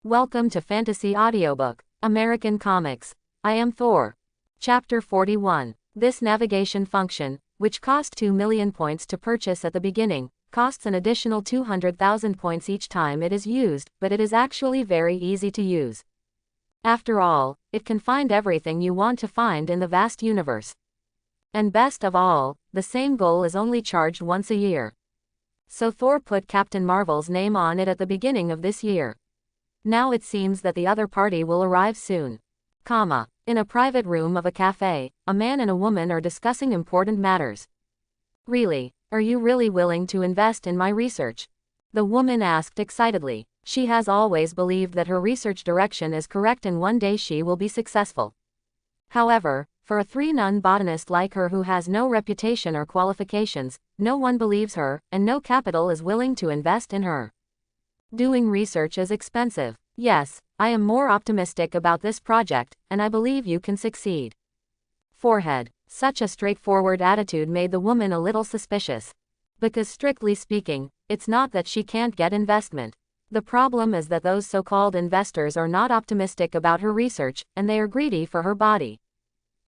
Welcome to Fantasy Audiobook, American Comics. I am Thor. Chapter 41. This navigation function, which cost 2 million points to purchase at the beginning, costs an additional 200,000 points each time it is used, but it is actually very easy to use. After all, it can find everything you want to find in the vast universe. And best of all, the same goal is only charged once a year. So Thor put Captain Marvel's name on it at the beginning of this year. Now it seems that the other party will arrive soon. In a private room of a cafe, a man and a woman are discussing important matters. Really? Are you really willing to invest in my research? The woman asked excitedly. She has always believed that her research direction is correct and one day she will be successful. However, for a three-nun botanist like her who has no reputation or qualifications, no one believes her, and no capital is willing to invest in her. Doing research is expensive. Yes, I am more optimistic about this project, and I believe you can succeed. Forehead. Such a straightforward attitude made the woman a little suspicious. Because strictly speaking, it's not that she can't get investment. The problem is that those so-called investors are not optimistic about her research, and they are greedy for her body.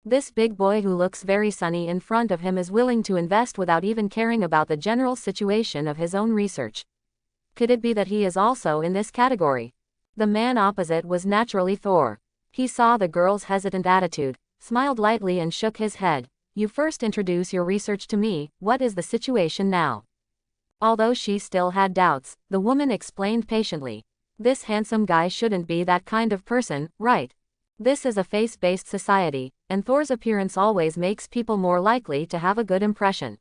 This big boy who looks very sunny in front of him is willing to invest without even caring about the general situation of his own research. Could it be that he is also in this category? The man opposite was naturally Thor. He saw the girl's hesitant attitude, smiled lightly and shook his head. You first introduce your research to me, what is the situation now? Although she still had doubts, the woman explained patiently. This handsome guy shouldn't be that kind of person, right? This is a face-based society, and Thor's appearance always makes people more likely to have a good impression.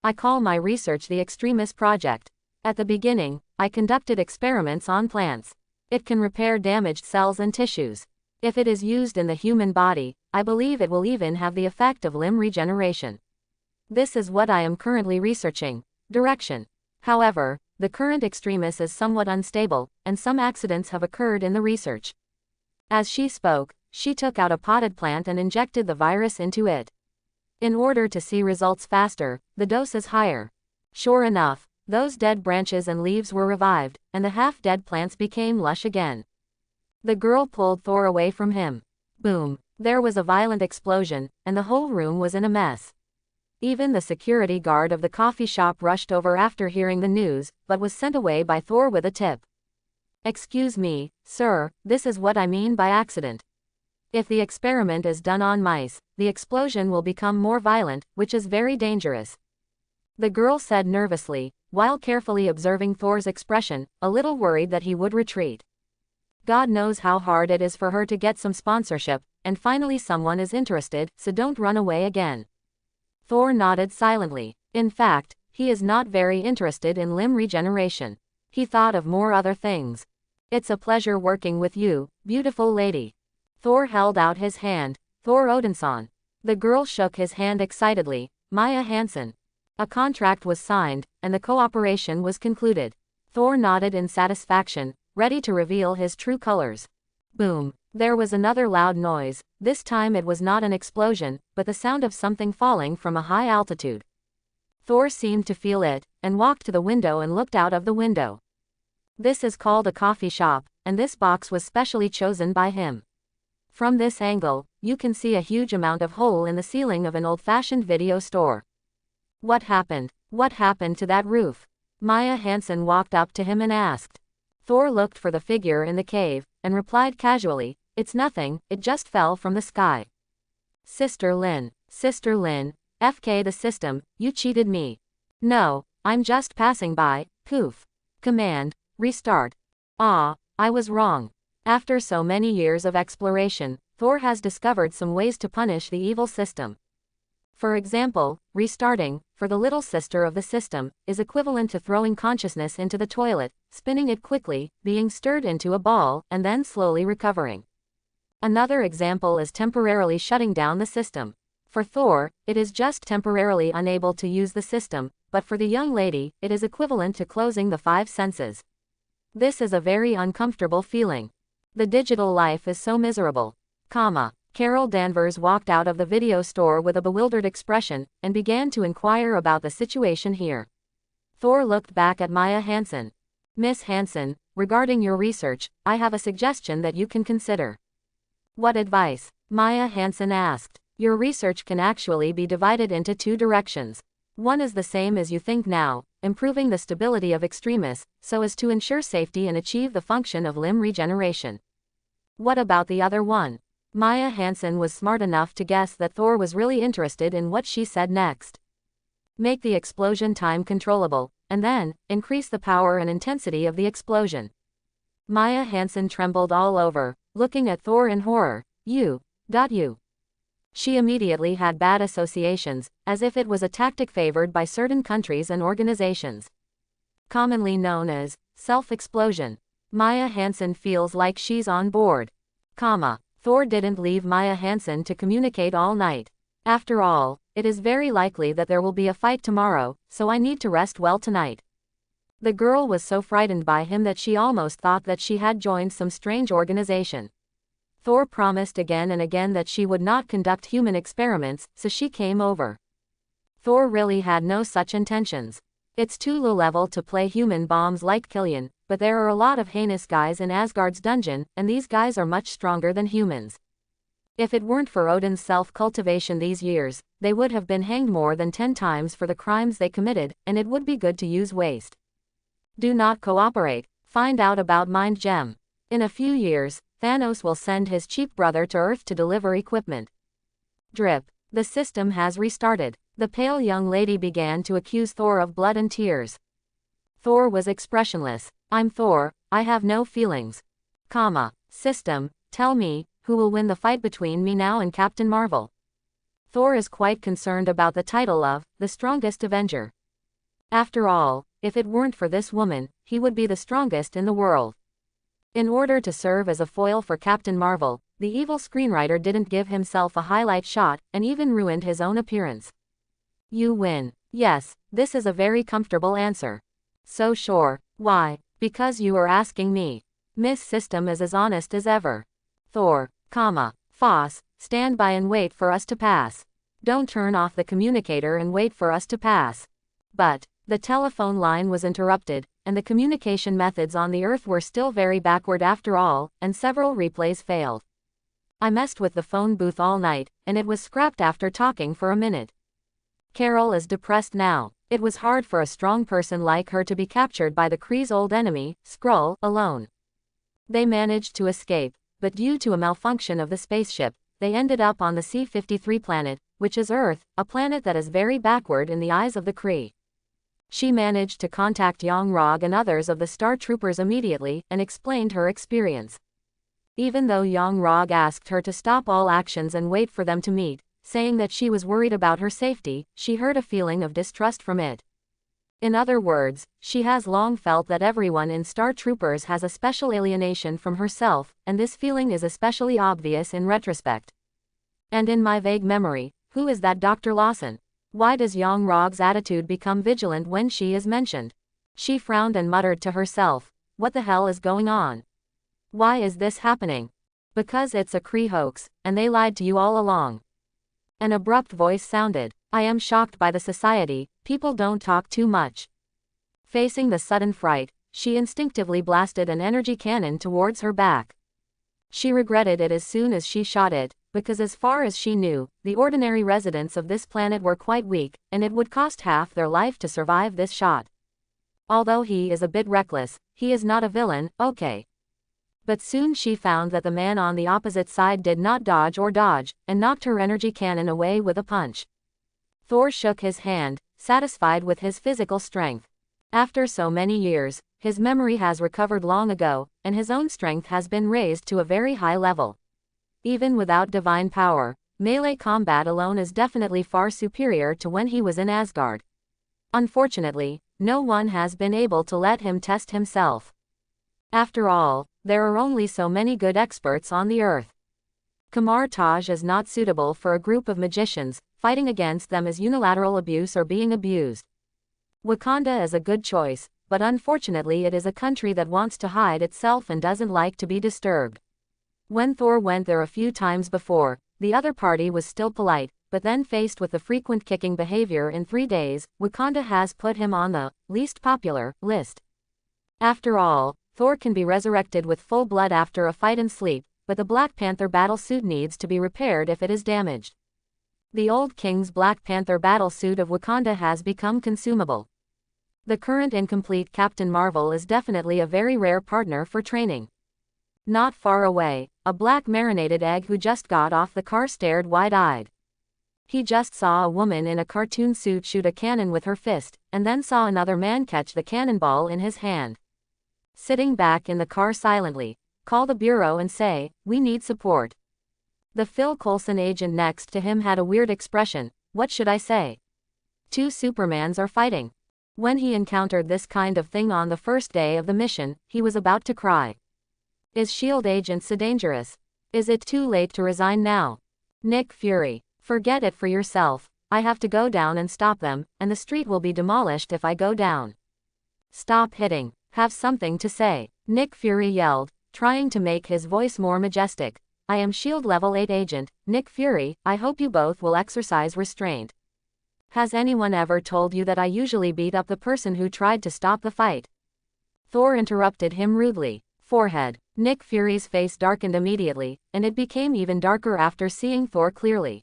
I call my research the Extremis Project. At the beginning, I conducted experiments on plants. It can repair damaged cells and tissues. If it is used in the human body, I believe it will even have the effect of limb regeneration. This is what I am currently researching. Direction. However, the current Extremis is somewhat unstable, and some accidents have occurred in the research. As she spoke, she took out a potted plant and injected the virus into it. In order to see results faster, the dose is higher. Sure enough, those dead branches and leaves were revived, and the half-dead plants became lush again. The girl pulled Thor away from him. Boom! There was a violent explosion, and the whole room was in a mess. Even the security guard of the coffee shop rushed over after hearing the news, but was sent away by Thor with a tip. Excuse me, sir, this is what I mean by accident. If the experiment is done on mice, the explosion will become more violent, which is very dangerous. The girl said nervously, while carefully observing Thor's expression, a little worried that he would retreat. God knows how hard it is for her to get some sponsorship, and finally someone is interested, so don't run away again. Thor nodded silently. In fact, he is not very interested in limb regeneration. He thought of more other things. It's a pleasure working with you, beautiful lady. Thor held out his hand. Thor Odinson. The girl shook his hand excitedly. Maya Hansen. A contract was signed, and the cooperation was concluded. Thor nodded in satisfaction, ready to reveal his true colors. Boom! There was another loud noise. This time it was not an explosion, but the sound of something falling from a high altitude. Thor seemed to feel it, and walked to the window and looked out of the window. This is called a coffee shop, and this box was specially chosen by him. From this angle, you can see a huge amount of hole in the ceiling of an old-fashioned video store. What happened? What happened to that roof? Maya Hansen walked up to him and asked. Thor looked for the figure in the cave, and replied casually, it's nothing, it just fell from the sky. Sister Lin, FK the system, you cheated me. No, I'm just passing by, poof. Command, restart. Ah, I was wrong. After so many years of exploration, Thor has discovered some ways to punish the evil system. For example, restarting, for the little sister of the system, is equivalent to throwing consciousness into the toilet, spinning it quickly, being stirred into a ball, and then slowly recovering. Another example is temporarily shutting down the system. For Thor, it is just temporarily unable to use the system, but for the young lady, it is equivalent to closing the 5 senses. This is a very uncomfortable feeling. The digital life is so miserable. Carol Danvers walked out of the video store with a bewildered expression, and began to inquire about the situation here. Thor looked back at Maya Hansen. Miss Hansen, regarding your research, I have a suggestion that you can consider. What advice? Maya Hansen asked. Your research can actually be divided into two directions. One is the same as you think now, improving the stability of extremis, so as to ensure safety and achieve the function of limb regeneration. What about the other one? Maya Hansen was smart enough to guess that Thor was really interested in what she said next. Make the explosion time controllable, and then, increase the power and intensity of the explosion. Maya Hansen trembled all over, looking at Thor in horror. You. She immediately had bad associations, as if it was a tactic favored by certain countries and organizations. Commonly known as self-explosion. Maya Hansen feels like she's on board. Thor didn't leave Maya Hansen to communicate all night. After all, it is very likely that there will be a fight tomorrow, so I need to rest well tonight. The girl was so frightened by him that she almost thought that she had joined some strange organization. Thor promised again and again that she would not conduct human experiments, so she came over. Thor really had no such intentions. It's too low level to play human bombs like Killian, but there are a lot of heinous guys in Asgard's dungeon, and these guys are much stronger than humans. If it weren't for Odin's self-cultivation these years, they would have been hanged more than 10 times for the crimes they committed, and it would be good to use waste. Do not cooperate. Find out about Mind Gem. In a few years, Thanos will send his cheap brother to Earth to deliver equipment. Drip. The system has restarted. The pale young lady began to accuse Thor of blood and tears. Thor was expressionless. I'm Thor, I have no feelings. System, tell me, who will win the fight between me now and Captain Marvel? Thor is quite concerned about the title of the strongest Avenger. After all, if it weren't for this woman, he would be the strongest in the world. In order to serve as a foil for Captain Marvel, the evil screenwriter didn't give himself a highlight shot, and even ruined his own appearance. You win. Yes, this is a very comfortable answer. So sure. Why? Because you are asking me. Miss System is as honest as ever. Thor, Foss, stand by and wait for us to pass. Don't turn off the communicator and wait for us to pass. But, the telephone line was interrupted, and the communication methods on the Earth were still very backward after all, and several replays failed. I messed with the phone booth all night, and it was scrapped after talking for a minute. Carol is depressed now. It was hard for a strong person like her to be captured by the Kree's old enemy, Skrull, alone. They managed to escape, but due to a malfunction of the spaceship, they ended up on the C-53 planet, which is Earth, a planet that is very backward in the eyes of the Kree. She managed to contact Young-Rog and others of the Star Troopers immediately, and explained her experience. Even though Young-Rog asked her to stop all actions and wait for them to meet, saying that she was worried about her safety, she heard a feeling of distrust from it. In other words, she has long felt that everyone in Star Troopers has a special alienation from herself, and this feeling is especially obvious in retrospect. And in my vague memory, who is that Dr. Lawson? Why does Young-Rog's attitude become vigilant when she is mentioned? She frowned and muttered to herself, what the hell is going on? Why is this happening? Because it's a Kree hoax, and they lied to you all along. An abrupt voice sounded. I am shocked by the society, people don't talk too much. Facing the sudden fright, she instinctively blasted an energy cannon towards her back. She regretted it as soon as she shot it, because as far as she knew, the ordinary residents of this planet were quite weak, and it would cost half their life to survive this shot. Although he is a bit reckless, he is not a villain, okay. But soon she found that the man on the opposite side did not dodge, and knocked her energy cannon away with a punch. Thor shook his hand, satisfied with his physical strength. After so many years, his memory has recovered long ago, and his own strength has been raised to a very high level. Even without divine power, melee combat alone is definitely far superior to when he was in Asgard. Unfortunately, no one has been able to let him test himself. After all, there are only so many good experts on the Earth. Kamar Taj is not suitable for a group of magicians, fighting against them is unilateral abuse or being abused. Wakanda is a good choice, but unfortunately it is a country that wants to hide itself and doesn't like to be disturbed. When Thor went there a few times before, the other party was still polite, but then faced with the frequent kicking behavior in 3 days, Wakanda has put him on the least popular list. After all, Thor can be resurrected with full blood after a fight and sleep, but the Black Panther battle suit needs to be repaired if it is damaged. The old King's Black Panther battle suit of Wakanda has become consumable. The current incomplete Captain Marvel is definitely a very rare partner for training. Not far away, a black marinated egg who just got off the car stared wide-eyed. He just saw a woman in a cartoon suit shoot a cannon with her fist, and then saw another man catch the cannonball in his hand. Sitting back in the car silently, call the bureau and say, "We need support." The Phil Coulson agent next to him had a weird expression. What should I say? Two Supermans are fighting. When he encountered this kind of thing on the first day of the mission, he was about to cry. Is S.H.I.E.L.D. agent so dangerous? Is it too late to resign now? Nick Fury. Forget it for yourself. I have to go down and stop them, and the street will be demolished if I go down. Stop hitting. Have something to say. Nick Fury yelled, trying to make his voice more majestic. I am S.H.I.E.L.D. Level 8 agent, Nick Fury. I hope you both will exercise restraint. Has anyone ever told you that I usually beat up the person who tried to stop the fight? Thor interrupted him rudely. Forehead. Nick Fury's face darkened immediately, and it became even darker after seeing Thor clearly.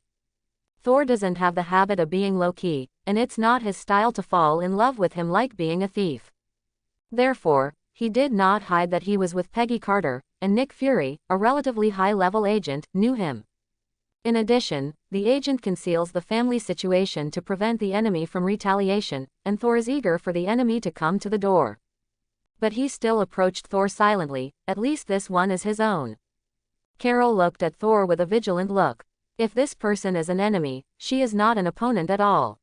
Thor doesn't have the habit of being low-key, and it's not his style to fall in love with him like being a thief. Therefore, he did not hide that he was with Peggy Carter, and Nick Fury, a relatively high-level agent, knew him. In addition, the agent conceals the family situation to prevent the enemy from retaliation, and Thor is eager for the enemy to come to the door. But he still approached Thor silently. At least this one is his own. Carol looked at Thor with a vigilant look. If this person is an enemy, she is not an opponent at all.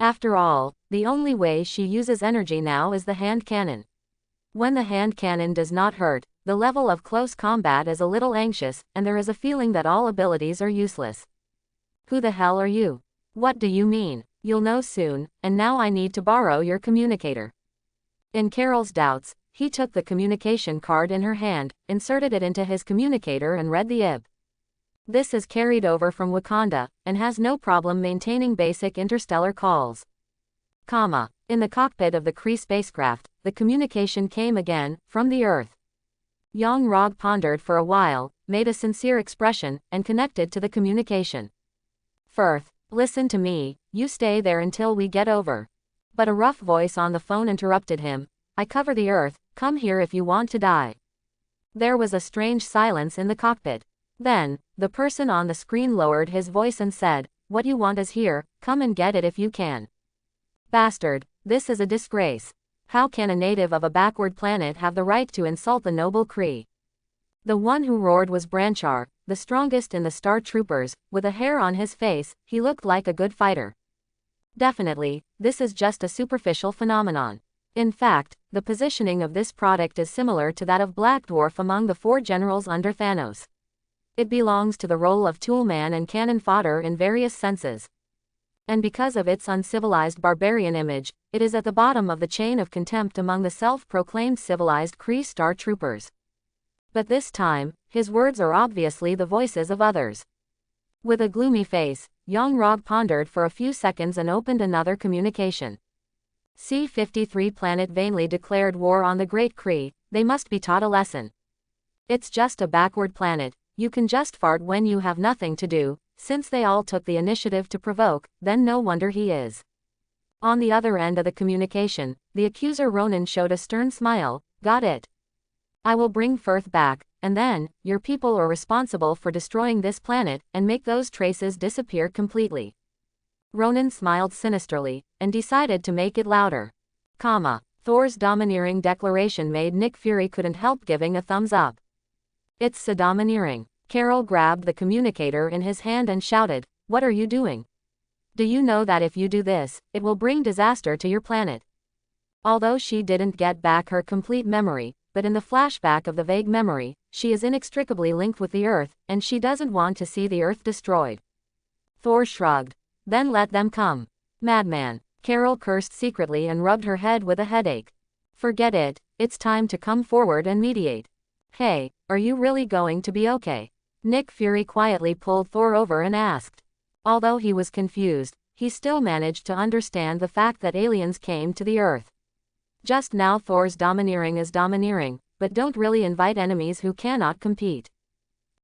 After all, the only way she uses energy now is the hand cannon. When the hand cannon does not hurt, the level of close combat is a little anxious, and there is a feeling that all abilities are useless. Who the hell are you? What do you mean? You'll know soon, and now I need to borrow your communicator. In Carol's doubts, he took the communication card in her hand, inserted it into his communicator and read the IB. This is carried over from Wakanda, and has no problem maintaining basic interstellar calls. In the cockpit of the Kree spacecraft, the communication came again, from the Earth. Young-Rog pondered for a while, made a sincere expression, and connected to the communication. Firth, listen to me, you stay there until we get over. But a rough voice on the phone interrupted him. I cover the Earth, come here if you want to die. There was a strange silence in the cockpit. Then, the person on the screen lowered his voice and said, what you want is here, come and get it if you can. Bastard, this is a disgrace. How can a native of a backward planet have the right to insult the noble Kree? The one who roared was Branchar, the strongest in the Star Troopers. With a hair on his face, he looked like a good fighter. Definitely, this is just a superficial phenomenon. In fact, the positioning of this product is similar to that of Black Dwarf among the 4 generals under Thanos. It belongs to the role of toolman and cannon fodder in various senses. And because of its uncivilized barbarian image, it is at the bottom of the chain of contempt among the self-proclaimed civilized Kree Star Troopers. But this time, his words are obviously the voices of others. With a gloomy face, Young-Rog pondered for a few seconds and opened another communication. C-53 planet vainly declared war on the Great Kree. They must be taught a lesson. It's just a backward planet. You can just fart when you have nothing to do. Since they all took the initiative to provoke, then no wonder he is. On the other end of the communication, the accuser Ronan showed a stern smile. Got it. I will bring Firth back, and then, your people are responsible for destroying this planet, and make those traces disappear completely. Ronan smiled sinisterly, and decided to make it louder. Thor's domineering declaration made Nick Fury couldn't help giving a thumbs up. It's so domineering. Carol grabbed the communicator in his hand and shouted, what are you doing? Do you know that if you do this, it will bring disaster to your planet? Although she didn't get back her complete memory, but in the flashback of the vague memory, she is inextricably linked with the Earth, and she doesn't want to see the Earth destroyed. Thor shrugged. Then let them come. Madman. Carol cursed secretly and rubbed her head with a headache. Forget it, it's time to come forward and mediate. Hey, are you really going to be okay? Nick Fury quietly pulled Thor over and asked. Although he was confused, he still managed to understand the fact that aliens came to the Earth. Just now Thor's domineering is domineering, but don't really invite enemies who cannot compete.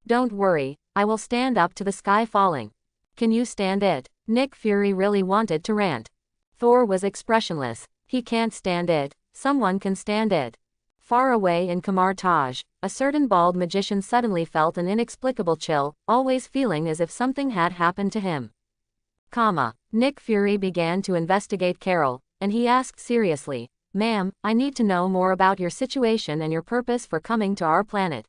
Don't worry, I will stand up to the sky falling. Can you stand it? Nick Fury really wanted to rant. Thor was expressionless. He can't stand it. Someone can stand it. Far away in Kamar Taj, a certain bald magician suddenly felt an inexplicable chill, always feeling as if something had happened to him. Nick Fury began to investigate Carol, and he asked seriously, "Ma'am, I need to know more about your situation and your purpose for coming to our planet."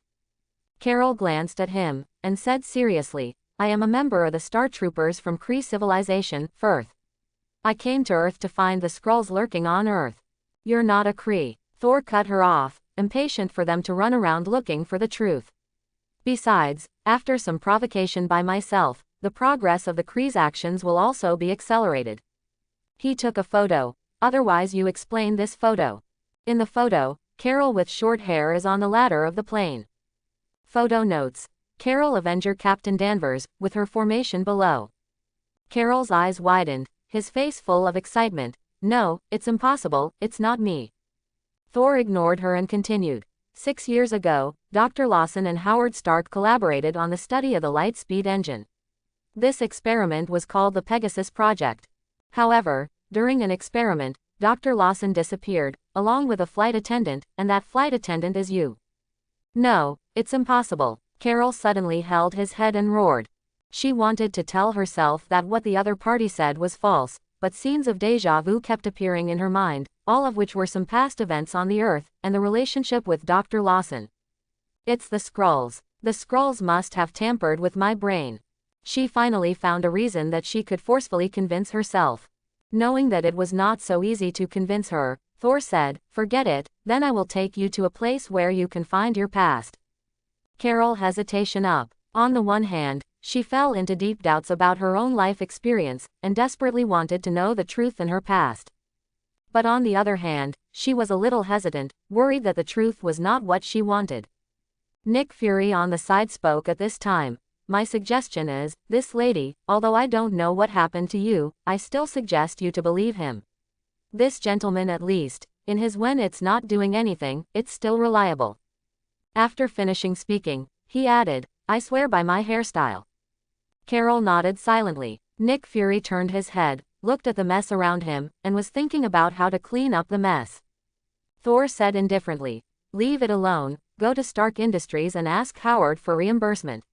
Carol glanced at him, and said seriously, "I am a member of the Star Troopers from Kree civilization, Firth. I came to Earth to find the Skrulls lurking on Earth." "You're not a Kree." Thor cut her off, impatient for them to run around looking for the truth. "Besides, after some provocation by myself, the progress of the Kree's actions will also be accelerated." He took a photo. "Otherwise you explain this photo." In the photo, Carol with short hair is on the ladder of the plane. Photo notes. Carol Avenger Captain Danvers, with her formation below. Carol's eyes widened, his face full of excitement. "No, it's impossible, it's not me." Thor ignored her and continued. 6 years ago, Dr. Lawson and Howard Stark collaborated on the study of the light speed engine. This experiment was called the Pegasus Project. However, during an experiment, Dr. Lawson disappeared, along with a flight attendant, and that flight attendant is you. "No, it's impossible." Carol suddenly held his head and roared. She wanted to tell herself that what the other party said was false, but scenes of déjà vu kept appearing in her mind, all of which were some past events on the Earth, and the relationship with Dr. Lawson. "It's the Skrulls. The Skrulls must have tampered with my brain." She finally found a reason that she could forcefully convince herself. Knowing that it was not so easy to convince her, Thor said, "Forget it, then I will take you to a place where you can find your past." Carol hesitation up. On the one hand, she fell into deep doubts about her own life experience, and desperately wanted to know the truth in her past. But on the other hand, she was a little hesitant, worried that the truth was not what she wanted. Nick Fury on the side spoke at this time. "My suggestion is, this lady, although I don't know what happened to you, I still suggest you to believe him. This gentleman at least, in his when it's not doing anything, it's still reliable." After finishing speaking, he added, "I swear by my hairstyle." Carol nodded silently. Nick Fury turned his head, looked at the mess around him, and was thinking about how to clean up the mess. Thor said indifferently, "Leave it alone, go to Stark Industries and ask Howard for reimbursement.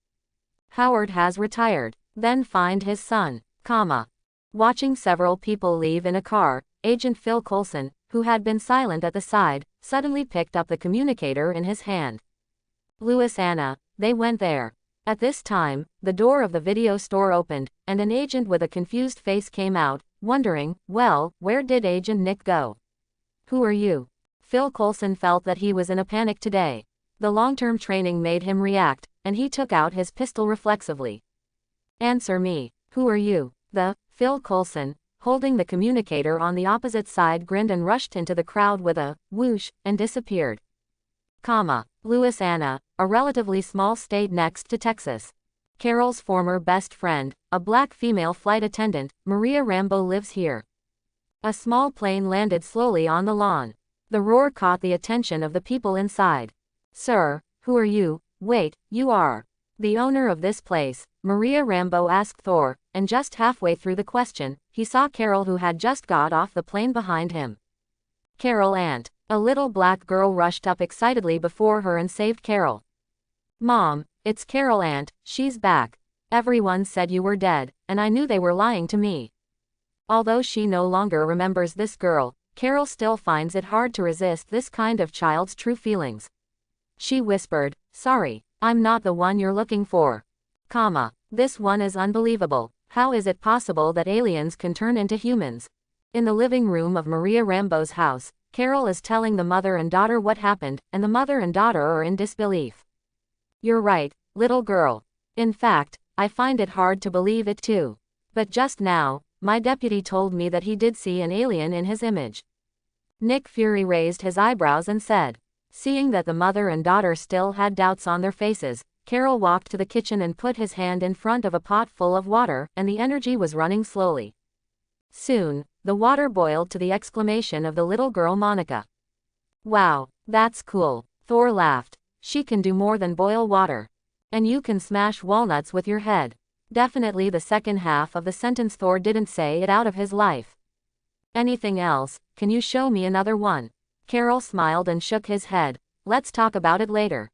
Howard has retired. Then find his son, Watching several people leave in a car, Agent Phil Coulson, who had been silent at the side, suddenly picked up the communicator in his hand. "Louis Anna, they went there." At this time, the door of the video store opened, and an agent with a confused face came out, wondering, "Well, where did Agent Nick go?" "Who are you?" Phil Coulson felt that he was in a panic today. The long-term training made him react, and he took out his pistol reflexively. "Answer me. Who are you?" Phil Coulson, holding the communicator on the opposite side, grinned and rushed into the crowd with a whoosh, and disappeared. Louis Anna, a relatively small state next to Texas. Carol's former best friend, a black female flight attendant, Maria Rambeau, lives here. A small plane landed slowly on the lawn. The roar caught the attention of the people inside. "Sir, who are you?" "Wait, you are the owner of this place?" Maria Rambeau asked Thor, and just halfway through the question, he saw Carol, who had just got off the plane behind him. "Carol Aunt." A little black girl rushed up excitedly before her and saved Carol. "Mom, it's Carol Aunt, she's back. Everyone said you were dead, and I knew they were lying to me." Although she no longer remembers this girl, Carol still finds it hard to resist this kind of child's true feelings. She whispered, "Sorry, I'm not the one you're looking for. This one is unbelievable. How is it possible that aliens can turn into humans?" In the living room of Maria Rambeau's house, Carol is telling the mother and daughter what happened, and the mother and daughter are in disbelief. "You're right, little girl. In fact, I find it hard to believe it too. But just now, my deputy told me that he did see an alien in his image." Nick Fury raised his eyebrows and said. Seeing that the mother and daughter still had doubts on their faces, Carol walked to the kitchen and put his hand in front of a pot full of water, and the energy was running slowly. Soon, the water boiled to the exclamation of the little girl Monica. Wow, that's cool. Thor laughed. She can do more than boil water. And you can smash walnuts with your head. Definitely the second half of the sentence. Thor didn't say it out of his life. Anything else? Can you show me another one? Carol smiled and shook his head. Let's talk about it later.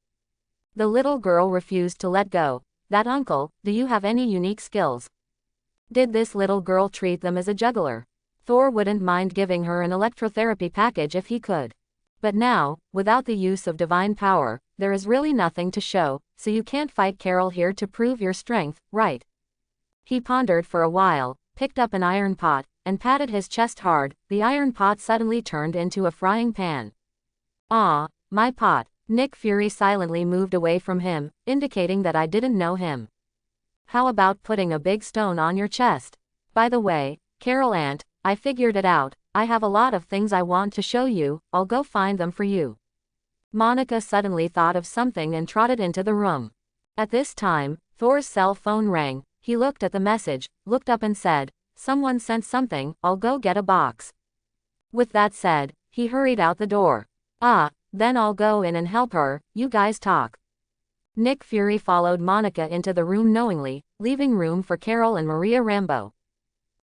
The little girl refused to let go. That uncle, do you have any unique skills? Did this little girl treat them as a juggler? Thor wouldn't mind giving her an electrotherapy package if he could. But now, without the use of divine power, there is really nothing to show, so you can't fight Carol here to prove your strength, right? He pondered for a while, picked up an iron pot, and patted his chest hard. The iron pot suddenly turned into a frying pan. Ah, my pot. Nick Fury silently moved away from him, indicating that I didn't know him. How about putting a big stone on your chest? By the way, Carol Aunt, I figured it out. I have a lot of things I want to show you. I'll go find them for you. Monica suddenly thought of something and trotted into the room. At this time, Thor's cell phone rang. He looked at the message, looked up and said, "Someone sent something, I'll go get a box." With that said, he hurried out the door. Ah, then I'll go in and help her, you guys talk. Nick Fury followed Monica into the room knowingly, leaving room for Carol and Maria Rambeau.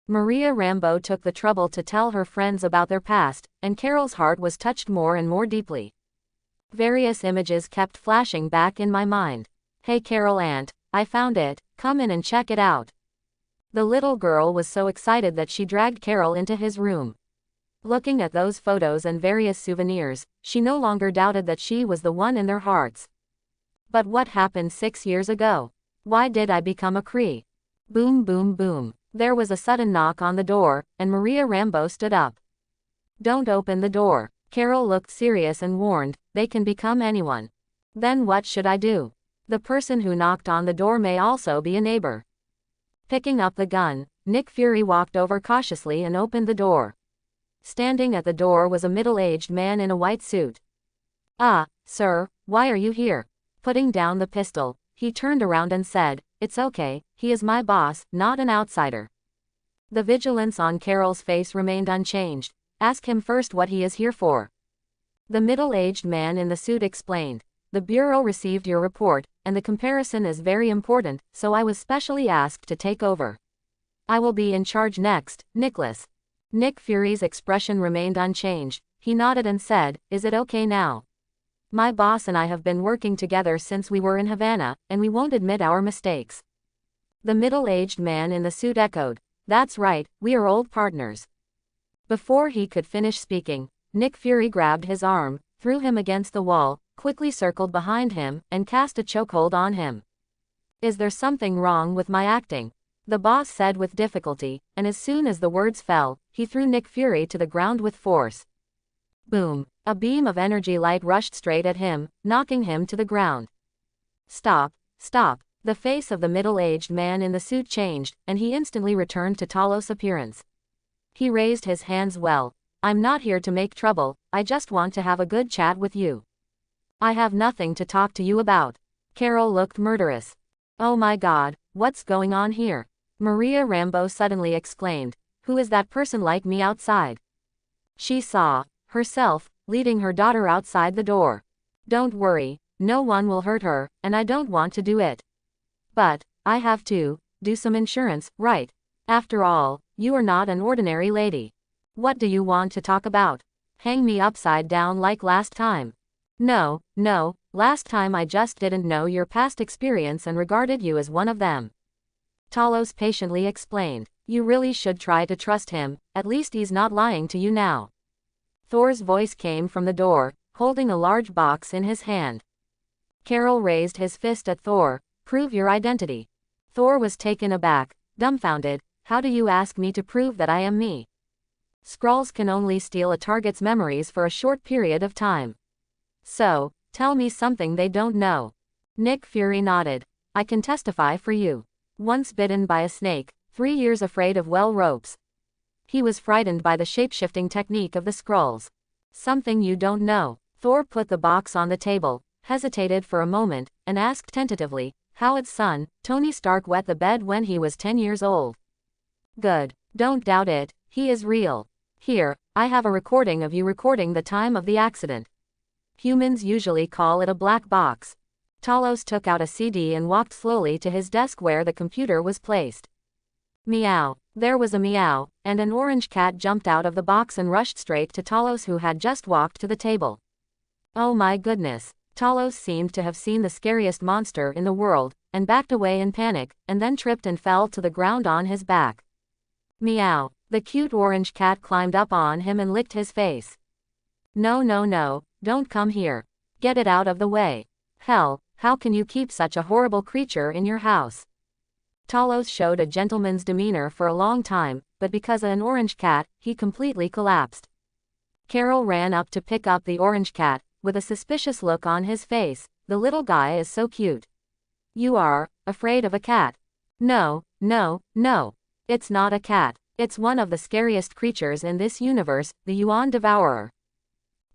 Maria Rambeau took the trouble to tell her friends about their past, and Carol's heart was touched more and more deeply. Various images kept flashing back in my mind. Hey Carol Aunt, I found it, come in and check it out. The little girl was so excited that she dragged Carol into his room. Looking at those photos and various souvenirs, she no longer doubted that she was the one in their hearts. But what happened 6 years ago? Why did I become a Kree? Boom boom boom. There was a sudden knock on the door, and Maria Rambeau stood up. Don't open the door. Carol looked serious and warned, they can become anyone. Then what should I do? The person who knocked on the door may also be a neighbor. Picking up the gun, Nick Fury walked over cautiously and opened the door. Standing at the door was a middle-aged man in a white suit. Ah, sir, why are you here? Putting down the pistol, he turned around and said, "It's okay, he is my boss, not an outsider." The vigilance on Carol's face remained unchanged. Ask him first what he is here for. The middle-aged man in the suit explained. The Bureau received your report, and the comparison is very important, so I was specially asked to take over. I will be in charge next, Nicholas. Nick Fury's expression remained unchanged. He nodded and said, "Is it okay now? My boss and I have been working together since we were in Havana, and we won't admit our mistakes." The middle-aged man in the suit echoed, "That's right, we are old partners." Before he could finish speaking, Nick Fury grabbed his arm, threw him against the wall, quickly circled behind him, and cast a chokehold on him. "Is there something wrong with my acting?" the boss said with difficulty, and as soon as the words fell, he threw Nick Fury to the ground with force. Boom! A beam of energy light rushed straight at him, knocking him to the ground. "Stop! Stop!" The face of the middle-aged man in the suit changed, and he instantly returned to Talos' appearance. He raised his hands. "Well, I'm not here to make trouble, I just want to have a good chat with you." "I have nothing to talk to you about." Carol looked murderous. "Oh my God, what's going on here?" Maria Rambeau suddenly exclaimed. "Who is that person like me outside?" She saw herself leading her daughter outside the door. "Don't worry, no one will hurt her, and I don't want to do it. But I have to do some insurance, right? After all, you are not an ordinary lady. What do you want to talk about? Hang me upside down like last time?" No, last time I just didn't know your past experience and regarded you as one of them." Talos patiently explained. "You really should try to trust him, at least he's not lying to you now." Thor's voice came from the door, holding a large box in his hand. Carol raised his fist at Thor. "Prove your identity." Thor was taken aback, dumbfounded. "How do you ask me to prove that I am me? Skrulls can only steal a target's memories for a short period of time. So, tell me something they don't know." Nick Fury nodded. "I can testify for you. Once bitten by a snake, 3 years afraid of well ropes. He was frightened by the shape-shifting technique of the Skrulls. Something you don't know." Thor put the box on the table, hesitated for a moment, and asked tentatively, "Howard's son, Tony Stark, wet the bed when he was 10 years old?" "Good. Don't doubt it, He is real. Here, I have a recording of you recording the time of the accident. Humans usually call it a black box. Talos took out a CD and walked slowly to his desk where the computer was placed. Meow. There was a meow, and an orange cat jumped out of the box and rushed straight to Talos, who had just walked to the table. Oh my goodness. Talos seemed to have seen the scariest monster in the world, and backed away in panic, and then tripped and fell to the ground on his back. Meow. The cute orange cat climbed up on him and licked his face. No, no, no, don't come here. Get it out of the way. Hell, how can you keep such a horrible creature in your house? Talos showed a gentleman's demeanor for a long time, but because of an orange cat, he completely collapsed. Carol ran up to pick up the orange cat, with a suspicious look on his face. The little guy is so cute. You are afraid of a cat? No, no, no. It's not a cat. It's one of the scariest creatures in this universe, the Yuan Devourer.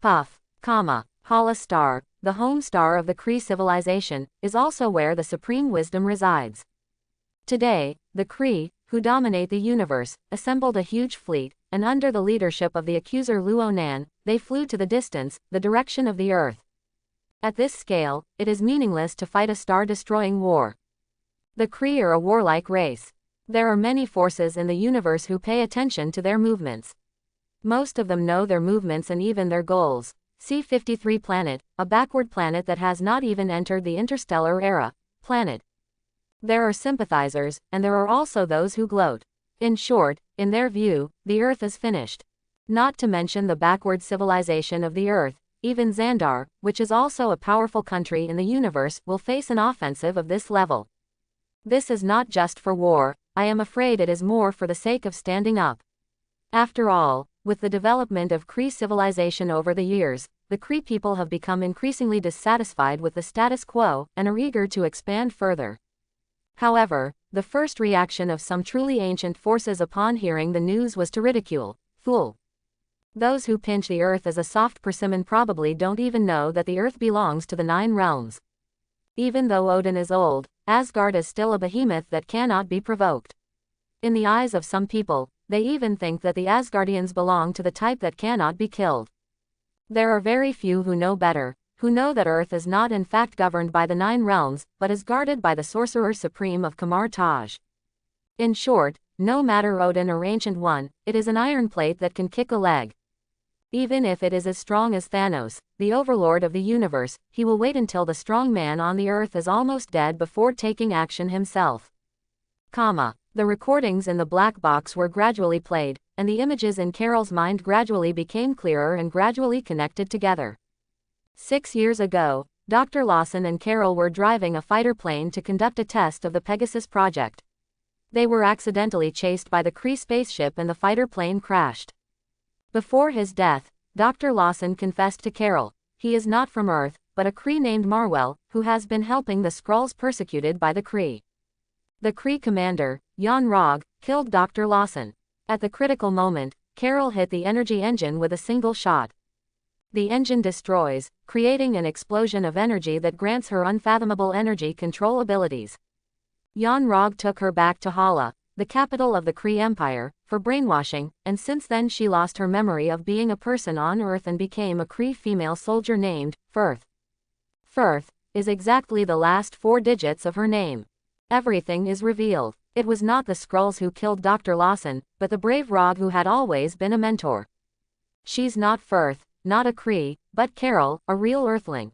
Puff, Hala Star, the home star of the Kree civilization, is also where the supreme wisdom resides. Today, the Kree, who dominate the universe, assembled a huge fleet, and under the leadership of the accuser Luonan, they flew to the distance, the direction of the Earth. At this scale, it is meaningless to fight a star-destroying war. The Kree are a warlike race. There are many forces in the universe who pay attention to their movements. Most of them know their movements and even their goals. C-53 Planet, a backward planet that has not even entered the interstellar era. Planet. There are sympathizers, and there are also those who gloat. In short, in their view, the Earth is finished. Not to mention the backward civilization of the Earth, even Xandar, which is also a powerful country in the universe, will face an offensive of this level. This is not just for war, I am afraid it is more for the sake of standing up. After all, with the development of Kree civilization over the years, the Kree people have become increasingly dissatisfied with the status quo, and are eager to expand further. However, the first reaction of some truly ancient forces upon hearing the news was to ridicule. Fool. Those who pinch the Earth as a soft persimmon probably don't even know that the Earth belongs to the 9 realms. Even though Odin is old, Asgard is still a behemoth that cannot be provoked. In the eyes of some people, they even think that the Asgardians belong to the type that cannot be killed. There are very few who know better, who know that Earth is not in fact governed by the 9 realms, but is guarded by the Sorcerer Supreme of Kamar Taj. In short, no matter Odin or Ancient One, it is an iron plate that can kick a leg. Even if it is as strong as Thanos, the overlord of the universe, he will wait until the strong man on the Earth is almost dead before taking action himself. The recordings in the black box were gradually played, and the images in Carol's mind gradually became clearer and gradually connected together. 6 years ago, Dr. Lawson and Carol were driving a fighter plane to conduct a test of the Pegasus project. They were accidentally chased by the Kree spaceship and the fighter plane crashed. Before his death, Dr. Lawson confessed to Carol, he is not from Earth, but a Kree named Marwell, who has been helping the Skrulls persecuted by the Kree. The Kree commander, Jan Rog, killed Dr. Lawson. At the critical moment, Carol hit the energy engine with a single shot. The engine destroys, creating an explosion of energy that grants her unfathomable energy control abilities. Jan Rog took her back to Hala, the capital of the Kree Empire, for brainwashing, and since then she lost her memory of being a person on Earth and became a Kree female soldier named Firth. Firth is exactly the last 4 digits of her name. Everything is revealed. It was not the Skrulls who killed Dr. Lawson, but the brave Rog who had always been a mentor. She's not Firth, not a Kree, but Carol, a real Earthling.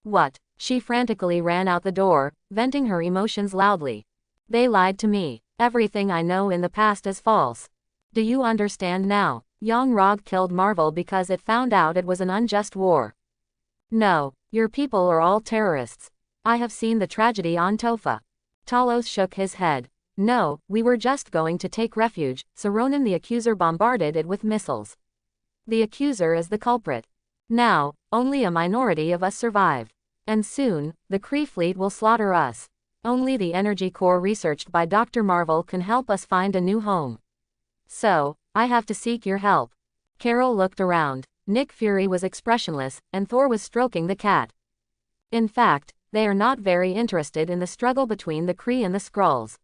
What? She frantically ran out the door, venting her emotions loudly. They lied to me. Everything I know in the past is false. Do you understand now? Jan Rog killed Marvel because it found out it was an unjust war. No, your people are all terrorists. I have seen the tragedy on Tofa. Talos shook his head. No, we were just going to take refuge, so Ronan the accuser bombarded it with missiles. The accuser is the culprit. Now, only a minority of us survived. And soon, the Kree fleet will slaughter us. Only the energy core researched by Dr. Marvel can help us find a new home. So, I have to seek your help. Carol looked around. Nick Fury was expressionless, and Thor was stroking the cat. In fact, they are not very interested in the struggle between the Kree and the Skrulls.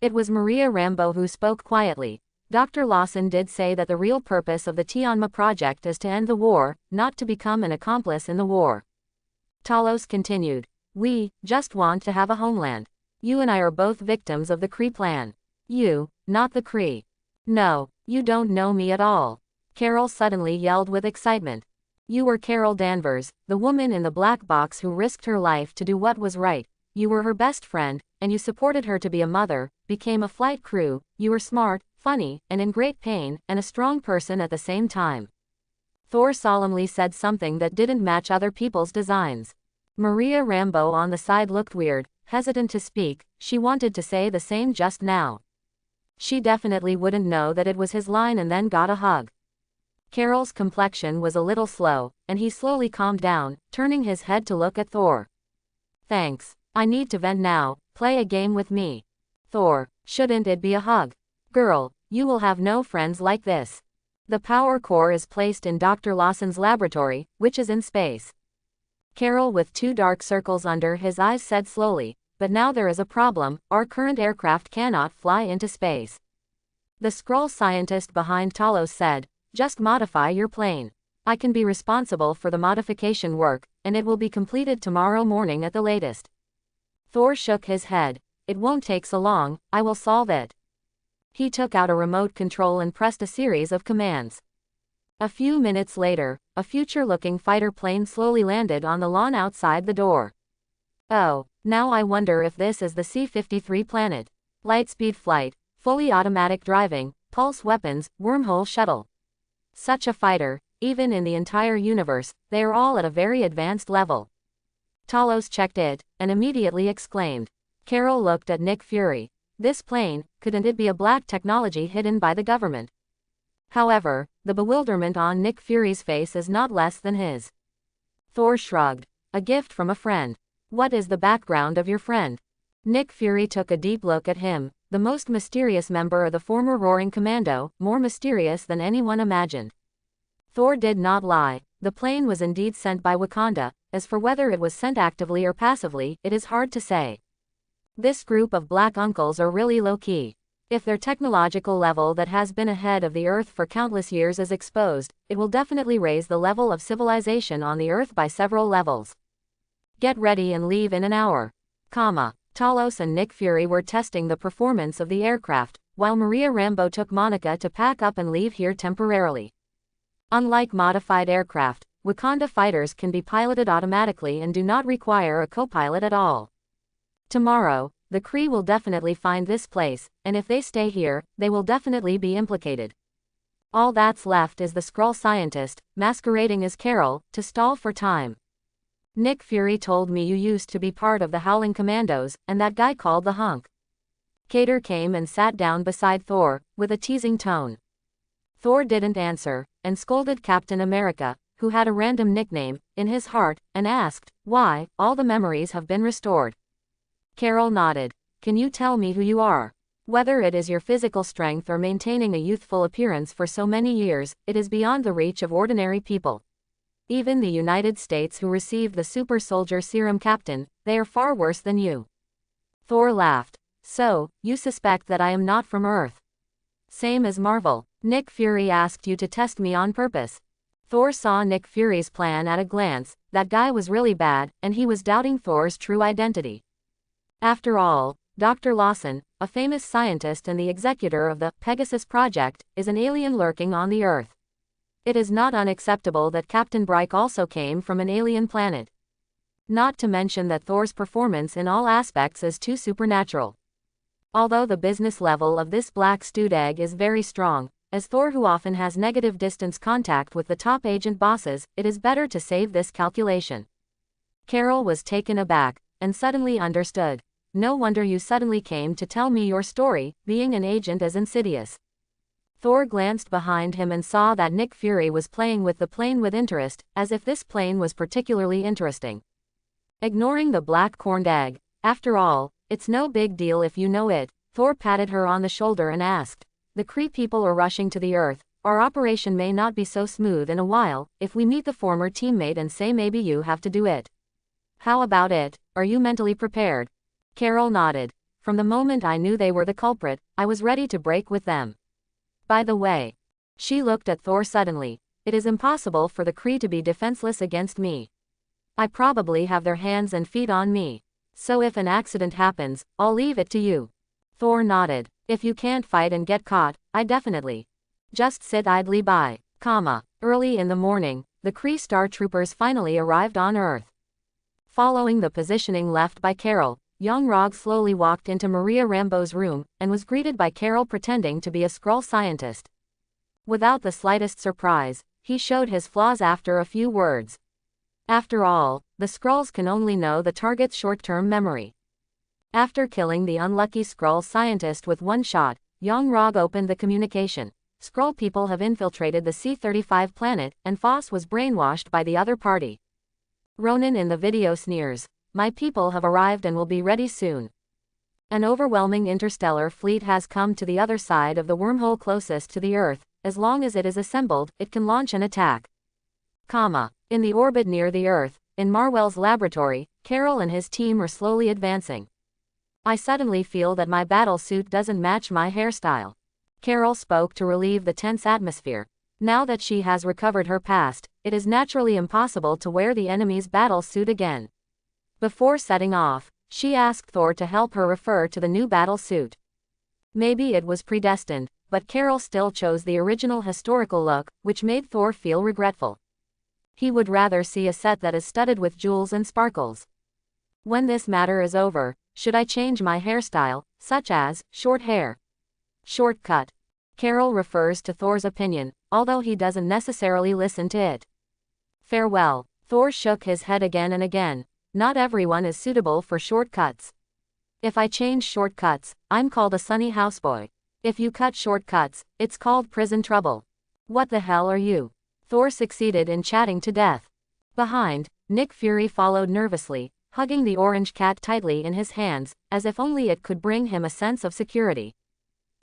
It was Maria Rambeau who spoke quietly. Dr. Lawson did say that the real purpose of the Tianma project is to end the war, not to become an accomplice in the war. Talos continued. We just want to have a homeland. You and I are both victims of the Kree plan. You, not the Kree. No, you don't know me at all. Carol suddenly yelled with excitement. You were Carol Danvers, the woman in the black box who risked her life to do what was right. You were her best friend, and you supported her to be a mother, became a flight crew. You were smart, funny, and in great pain, and a strong person at the same time. Thor solemnly said something that didn't match other people's designs. Maria Rambeau on the side looked weird, hesitant to speak. She wanted to say the same just now. She definitely wouldn't know that it was his line and then got a hug. Carol's complexion was a little slow, and he slowly calmed down, turning his head to look at Thor. Thanks. I need to vent now. Play a game with me. Thor, shouldn't it be a hug? Girl, you will have no friends like this. The power core is placed in Dr. Lawson's laboratory, which is in space. Carol, with two dark circles under his eyes, said slowly, but now there is a problem. Our current aircraft cannot fly into space. The Skrull scientist behind Talos said, just modify your plane. I can be responsible for the modification work, and it will be completed tomorrow morning at the latest. Thor shook his head. It won't take so long, I will solve it. He took out a remote control and pressed a series of commands. A few minutes later, a future-looking fighter plane slowly landed on the lawn outside the door. Oh, now I wonder if this is the C-53 planet. Lightspeed flight, fully automatic driving, pulse weapons, wormhole shuttle. Such a fighter, even in the entire universe, they are all at a very advanced level. Talos checked it, and immediately exclaimed. Carol looked at Nick Fury. This plane, couldn't it be a black technology hidden by the government? However, the bewilderment on Nick Fury's face is not less than his. Thor shrugged. A gift from a friend. What is the background of your friend? Nick Fury took a deep look at him, the most mysterious member of the former Roaring Commando, more mysterious than anyone imagined. Thor did not lie. The plane was indeed sent by Wakanda. As for whether it was sent actively or passively, it is hard to say. This group of black uncles are really low-key. If their technological level that has been ahead of the Earth for countless years is exposed, it will definitely raise the level of civilization on the Earth by several levels. Get ready and leave in an hour. Talos and Nick Fury were testing the performance of the aircraft, while Maria Rambeau took Monica to pack up and leave here temporarily. Unlike modified aircraft, Wakanda fighters can be piloted automatically and do not require a co-pilot at all. Tomorrow, the Kree will definitely find this place, and if they stay here, they will definitely be implicated. All that's left is the Skrull scientist, masquerading as Carol, to stall for time. Nick Fury told me you used to be part of the Howling Commandos, and that guy called the hunk. Kater came and sat down beside Thor, with a teasing tone. Thor didn't answer, and scolded Captain America, who had a random nickname, in his heart, and asked, why, all the memories have been restored. Carol nodded. Can you tell me who you are? Whether it is your physical strength or maintaining a youthful appearance for so many years, it is beyond the reach of ordinary people. Even the United States, who received the super soldier serum, Captain, they are far worse than you. Thor laughed. So, you suspect that I am not from Earth? Same as Marvel. Nick Fury asked you to test me on purpose. Thor saw Nick Fury's plan at a glance. That guy was really bad, and he was doubting Thor's true identity. After all, Dr. Lawson, a famous scientist and the executor of the Pegasus Project, is an alien lurking on the Earth. It is not unacceptable that Captain Bryke also came from an alien planet. Not to mention that Thor's performance in all aspects is too supernatural. Although the business level of this black stewed egg is very strong, as Thor, who often has negative distance contact with the top agent bosses, it is better to save this calculation. Carol was taken aback, and suddenly understood. No wonder you suddenly came to tell me your story, being an agent as insidious. Thor glanced behind him and saw that Nick Fury was playing with the plane with interest, as if this plane was particularly interesting. Ignoring the black corned egg, after all, it's no big deal if you know it, Thor patted her on the shoulder and asked. The Kree people are rushing to the Earth. Our operation may not be so smooth in a while, if we meet the former teammate and say maybe you have to do it. How about it? Are you mentally prepared? Carol nodded. From the moment I knew they were the culprit, I was ready to break with them. By the way. She looked at Thor suddenly. It is impossible for the Kree to be defenseless against me. I probably have their hands and feet on me. So if an accident happens, I'll leave it to you. Thor nodded. If you can't fight and get caught, I definitely just sit idly by. Early in the morning, the Kree Star Troopers finally arrived on Earth. Following the positioning left by Carol, young Rog slowly walked into Maria Rambeau's room, and was greeted by Carol pretending to be a Skrull scientist. Without the slightest surprise, he showed his flaws after a few words. After all, the Skrulls can only know the target's short-term memory. After killing the unlucky Skrull scientist with one shot, young Rog opened the communication. Skrull people have infiltrated the C-35 planet, and Foss was brainwashed by the other party. Ronan in the video sneers. My people have arrived and will be ready soon. An overwhelming interstellar fleet has come to the other side of the wormhole closest to the Earth. As long as it is assembled, it can launch an attack. In the orbit near the Earth, in Marwell's laboratory, Carol and his team are slowly advancing. I suddenly feel that my battle suit doesn't match my hairstyle. Carol spoke to relieve the tense atmosphere. Now that she has recovered her past, it is naturally impossible to wear the enemy's battle suit again. Before setting off, she asked Thor to help her refer to the new battle suit. Maybe it was predestined, but Carol still chose the original historical look, which made Thor feel regretful. He would rather see a set that is studded with jewels and sparkles. When this matter is over, should I change my hairstyle, such as short hair? Short cut. Carol refers to Thor's opinion, although he doesn't necessarily listen to it. Farewell. Thor shook his head again and again. Not everyone is suitable for short cuts. If I change short cuts, I'm called a sunny houseboy. If you cut short cuts, it's called prison trouble. What the hell are you? Thor succeeded in chatting to death. Behind, Nick Fury followed nervously, hugging the orange cat tightly in his hands, as if only it could bring him a sense of security.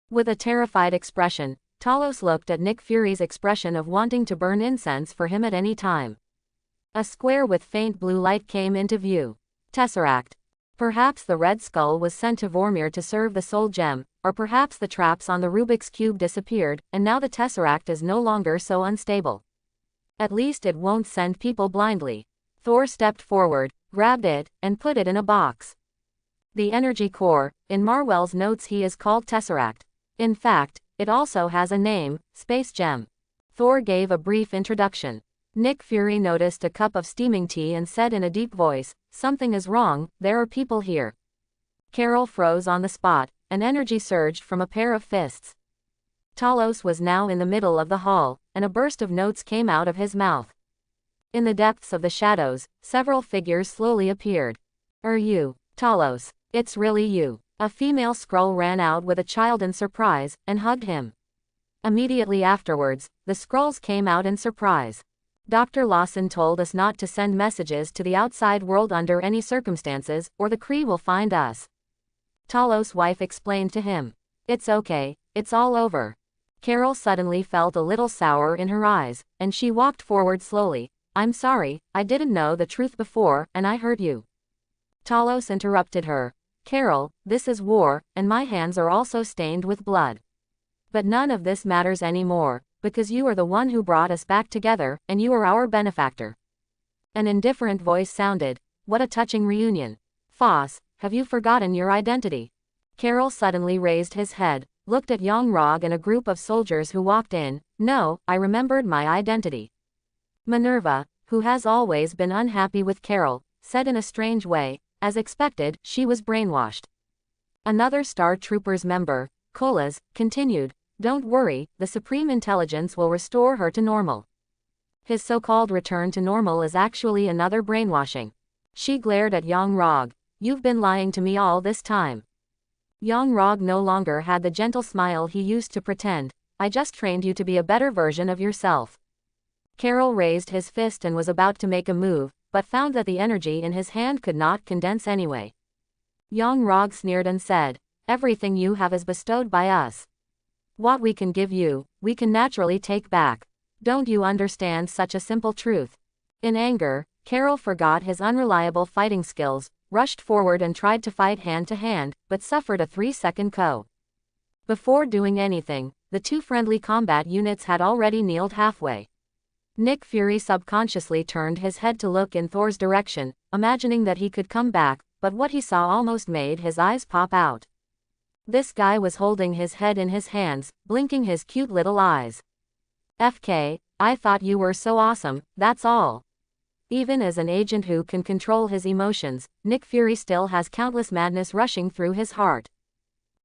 With a terrified expression, Talos looked at Nick Fury's expression of wanting to burn incense for him at any time. A square with faint blue light came into view. Tesseract. Perhaps the Red Skull was sent to Vormir to serve the Soul Gem, or perhaps the traps on the Rubik's Cube disappeared, and now the Tesseract is no longer so unstable. At least it won't send people blindly. Thor stepped forward, grabbed it, and put it in a box. The energy core, in Marwell's notes he is called Tesseract. In fact, it also has a name, Space Gem. Thor gave a brief introduction. Nick Fury noticed a cup of steaming tea and said in a deep voice, "Something is wrong, there are people here." Carol froze on the spot, and energy surged from a pair of fists. Talos was now in the middle of the hall, and a burst of notes came out of his mouth. In the depths of the shadows, several figures slowly appeared. You, Talos, it's really you." A female Skrull ran out with a child in surprise, and hugged him. Immediately afterwards, the Skrulls came out in surprise. Dr. Lawson told us not to send messages to the outside world under any circumstances, or the Kree will find us. Talos' wife explained to him. It's okay, it's all over. Carol suddenly felt a little sour in her eyes, and she walked forward slowly. I'm sorry, I didn't know the truth before, and I hurt you. Talos interrupted her. Carol, this is war, and my hands are also stained with blood. But none of this matters anymore, because you are the one who brought us back together, and you are our benefactor. An indifferent voice sounded. What a touching reunion. Foss, have you forgotten your identity? Carol suddenly raised his head, looked at young Rog and a group of soldiers who walked in. No, I remembered my identity. Minerva, who has always been unhappy with Carol, said in a strange way. As expected, she was brainwashed. Another Star Troopers member, Colas, continued. Don't worry, the Supreme Intelligence will restore her to normal. His so-called return to normal is actually another brainwashing. She glared at young Rog. You've been lying to me all this time. Young Rog no longer had the gentle smile he used to pretend. I just trained you to be a better version of yourself. Carol raised his fist and was about to make a move, but found that the energy in his hand could not condense anyway. Young Rog sneered and said, everything you have is bestowed by us. What we can give you, we can naturally take back. Don't you understand such a simple truth? In anger, Carol forgot his unreliable fighting skills, rushed forward and tried to fight hand to hand, but suffered a 3-second KO. Before doing anything, the two friendly combat units had already kneeled halfway. Nick Fury subconsciously turned his head to look in Thor's direction, imagining that he could come back, but what he saw almost made his eyes pop out. This guy was holding his head in his hands, blinking his cute little eyes. FK, I thought you were so awesome, that's all. Even as an agent who can control his emotions, Nick Fury still has countless madness rushing through his heart.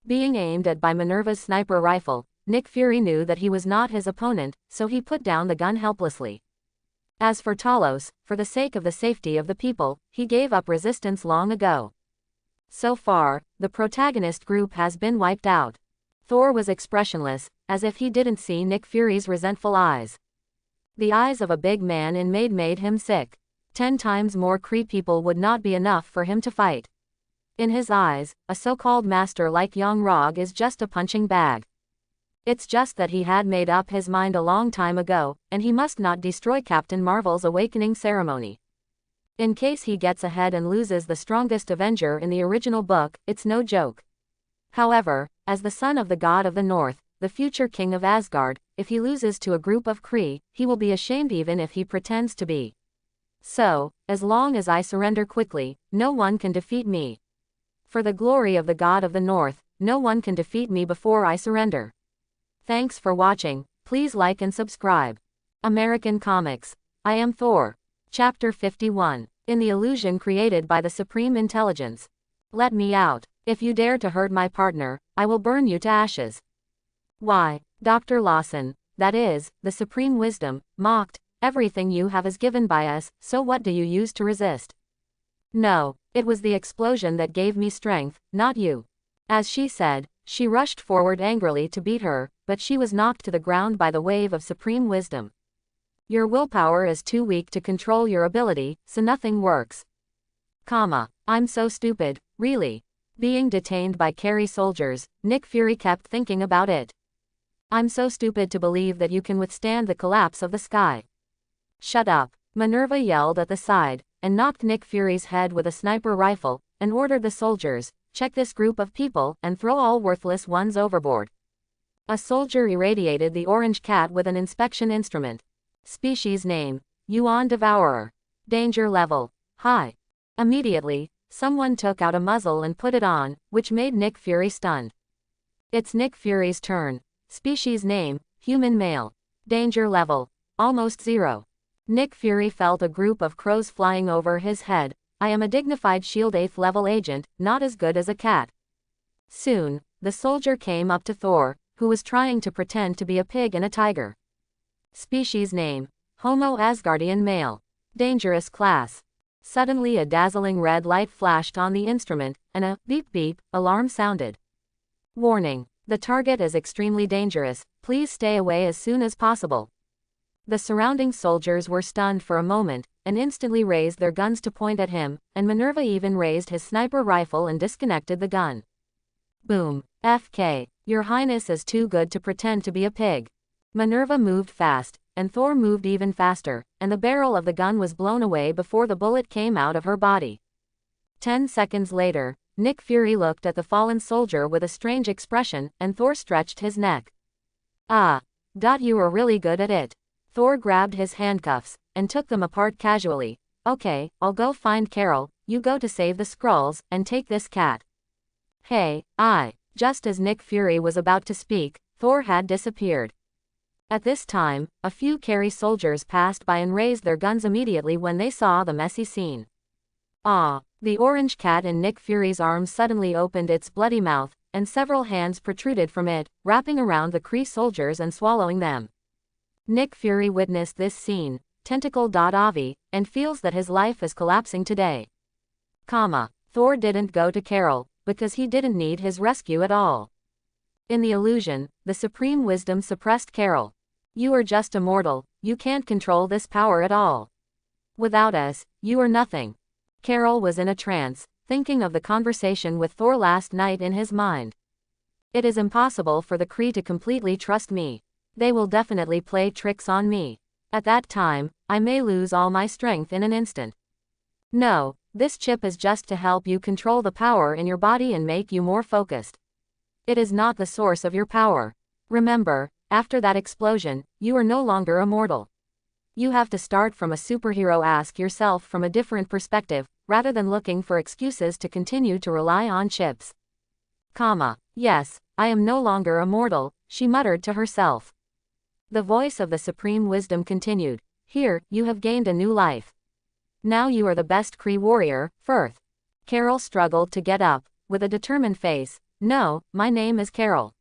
Being aimed at by Minerva's sniper rifle, Nick Fury knew that he was not his opponent, so he put down the gun helplessly. As for Talos, for the sake of the safety of the people, he gave up resistance long ago. So far, the protagonist group has been wiped out. Thor was expressionless, as if he didn't see Nick Fury's resentful eyes. The eyes of a big man in made him sick. 10 times more Kree people would not be enough for him to fight. In his eyes, a so-called master like Young-Rog is just a punching bag. It's just that he had made up his mind a long time ago, and he must not destroy Captain Marvel's awakening ceremony. In case he gets ahead and loses the strongest Avenger in the original book, it's no joke. However, as the son of the God of the North, the future king of Asgard, if he loses to a group of Kree, he will be ashamed even if he pretends to be. So, as long as I surrender quickly, no one can defeat me. For the glory of the God of the North, no one can defeat me before I surrender. Thanks for watching, please like and subscribe. American Comics. I Am Thor. Chapter 51. In the illusion created by the Supreme Intelligence. Let me out. If you dare to hurt my partner, I will burn you to ashes. Why, Dr. Lawson, that is, the Supreme Wisdom, mocked, everything you have is given by us, so what do you use to resist? No, it was the explosion that gave me strength, not you. As she said, she rushed forward angrily to beat her, but she was knocked to the ground by the wave of supreme wisdom. Your willpower is too weak to control your ability, so nothing works. I'm so stupid, really. Being detained by Carrie soldiers, Nick Fury kept thinking about it. I'm so stupid to believe that you can withstand the collapse of the sky. Shut up, Minerva yelled at the side, and knocked Nick Fury's head with a sniper rifle, and ordered the soldiers, check this group of people and throw all worthless ones overboard. A soldier irradiated the orange cat with an inspection instrument. Species name, Yuan Devourer. Danger level, high. Immediately, someone took out a muzzle and put it on, which made Nick Fury stunned. It's Nick Fury's turn. Species name, human male. Danger level, almost 0. Nick Fury felt a group of crows flying over his head. I am a dignified SHIELD 8th level agent, not as good as a cat. Soon, the soldier came up to Thor, who was trying to pretend to be a pig and a tiger. Species name, Homo Asgardian male. Dangerous class. Suddenly a dazzling red light flashed on the instrument, and a beep beep alarm sounded. Warning, the target is extremely dangerous, please stay away as soon as possible. The surrounding soldiers were stunned for a moment, and instantly raised their guns to point at him, and Minerva even raised his sniper rifle and disconnected the gun. Boom. FK, Your Highness is too good to pretend to be a pig. Minerva moved fast, and Thor moved even faster, and the barrel of the gun was blown away before the bullet came out of her body. 10 seconds later, Nick Fury looked at the fallen soldier with a strange expression, and Thor stretched his neck. You were really good at it. Thor grabbed his handcuffs, and took them apart casually. Okay, I'll go find Carol, you go to save the Skrulls, and take this cat. Hey, Just as Nick Fury was about to speak, Thor had disappeared. At this time, a few Carrie soldiers passed by and raised their guns immediately when they saw the messy scene. The orange cat in Nick Fury's arms suddenly opened its bloody mouth, and several hands protruded from it, wrapping around the Kree soldiers and swallowing them. Nick Fury witnessed this scene, tentacle.avi, and feels that his life is collapsing today. Thor didn't go to Carol, because he didn't need his rescue at all. In the illusion, the Supreme Wisdom suppressed Carol. You are just a mortal, you can't control this power at all. Without us, you are nothing. Carol was in a trance, thinking of the conversation with Thor last night in his mind. It is impossible for the Kree to completely trust me. They will definitely play tricks on me. At that time, I may lose all my strength in an instant. No, this chip is just to help you control the power in your body and make you more focused. It is not the source of your power. Remember, after that explosion, you are no longer immortal. You have to start from a superhero. Ask yourself from a different perspective, rather than looking for excuses to continue to rely on chips. Yes, I am no longer immortal, she muttered to herself. The voice of the supreme wisdom continued. Here, you have gained a new life. Now you are the best Kree warrior, Firth. Carol struggled to get up, with a determined face. No, my name is Carol.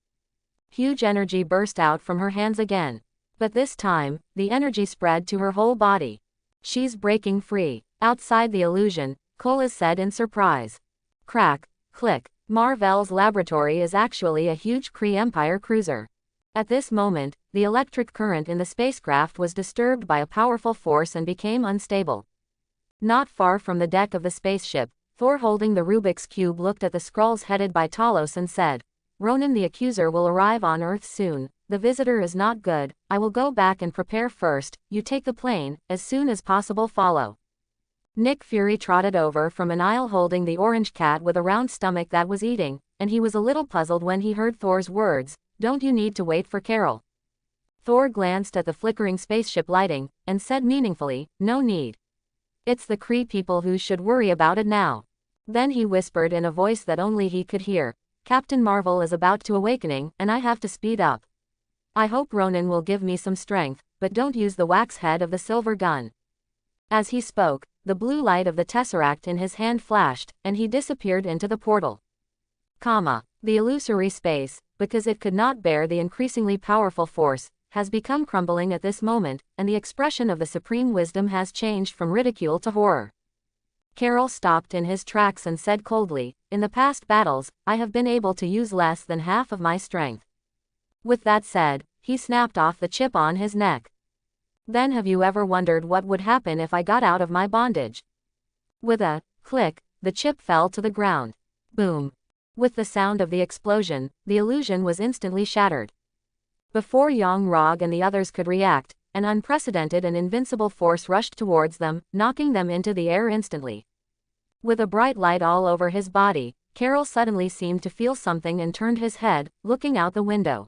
Huge energy burst out from her hands again. But this time, the energy spread to her whole body. She's breaking free. Outside the illusion, Colas said in surprise. Crack, click. Mar-Vell's laboratory is actually a huge Kree Empire cruiser. At this moment, the electric current in the spacecraft was disturbed by a powerful force and became unstable. Not far from the deck of the spaceship, Thor holding the Rubik's Cube looked at the Skrulls headed by Talos and said, Ronan the Accuser will arrive on Earth soon. The visitor is not good. I will go back and prepare first. You take the plane, as soon as possible follow. Nick Fury trotted over from an aisle holding the orange cat with a round stomach that was eating, and he was a little puzzled when he heard Thor's words, don't you need to wait for Carol? Thor glanced at the flickering spaceship lighting, and said meaningfully, no need. It's the Kree people who should worry about it now. Then he whispered in a voice that only he could hear, Captain Marvel is about to awakening, and I have to speed up. I hope Ronan will give me some strength, but don't use the wax head of the silver gun. As he spoke, the blue light of the tesseract in his hand flashed, and he disappeared into the portal. The illusory space, because it could not bear the increasingly powerful force, has become crumbling at this moment, and the expression of the supreme wisdom has changed from ridicule to horror. Carol stopped in his tracks and said coldly, in the past battles, I have been able to use less than half of my strength. With that said, he snapped off the chip on his neck. Then have you ever wondered what would happen if I got out of my bondage? With a click, the chip fell to the ground. Boom. With the sound of the explosion, the illusion was instantly shattered. Before Yang-Rog and the others could react, an unprecedented and invincible force rushed towards them, knocking them into the air instantly. With a bright light all over his body, Carol suddenly seemed to feel something and turned his head, looking out the window.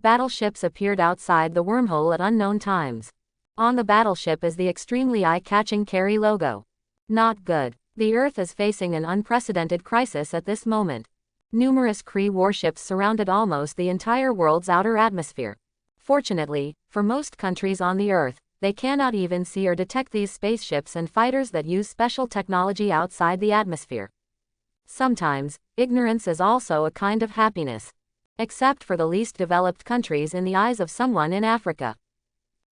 Battleships appeared outside the wormhole at unknown times. On the battleship is the extremely eye-catching Carey logo. Not good. The Earth is facing an unprecedented crisis at this moment. Numerous Kree warships surrounded almost the entire world's outer atmosphere. Fortunately, for most countries on the Earth, they cannot even see or detect these spaceships and fighters that use special technology outside the atmosphere. Sometimes, ignorance is also a kind of happiness. Except for the least developed countries in the eyes of someone in Africa.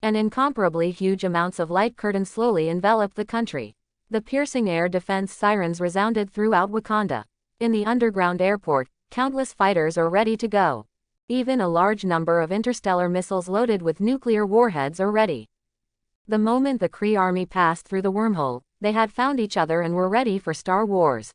And incomparably huge amounts of light curtain slowly enveloped the country. The piercing air defense sirens resounded throughout Wakanda. In the underground airport, countless fighters are ready to go. Even a large number of interstellar missiles loaded with nuclear warheads are ready. The moment the Kree army passed through the wormhole, they had found each other and were ready for Star Wars.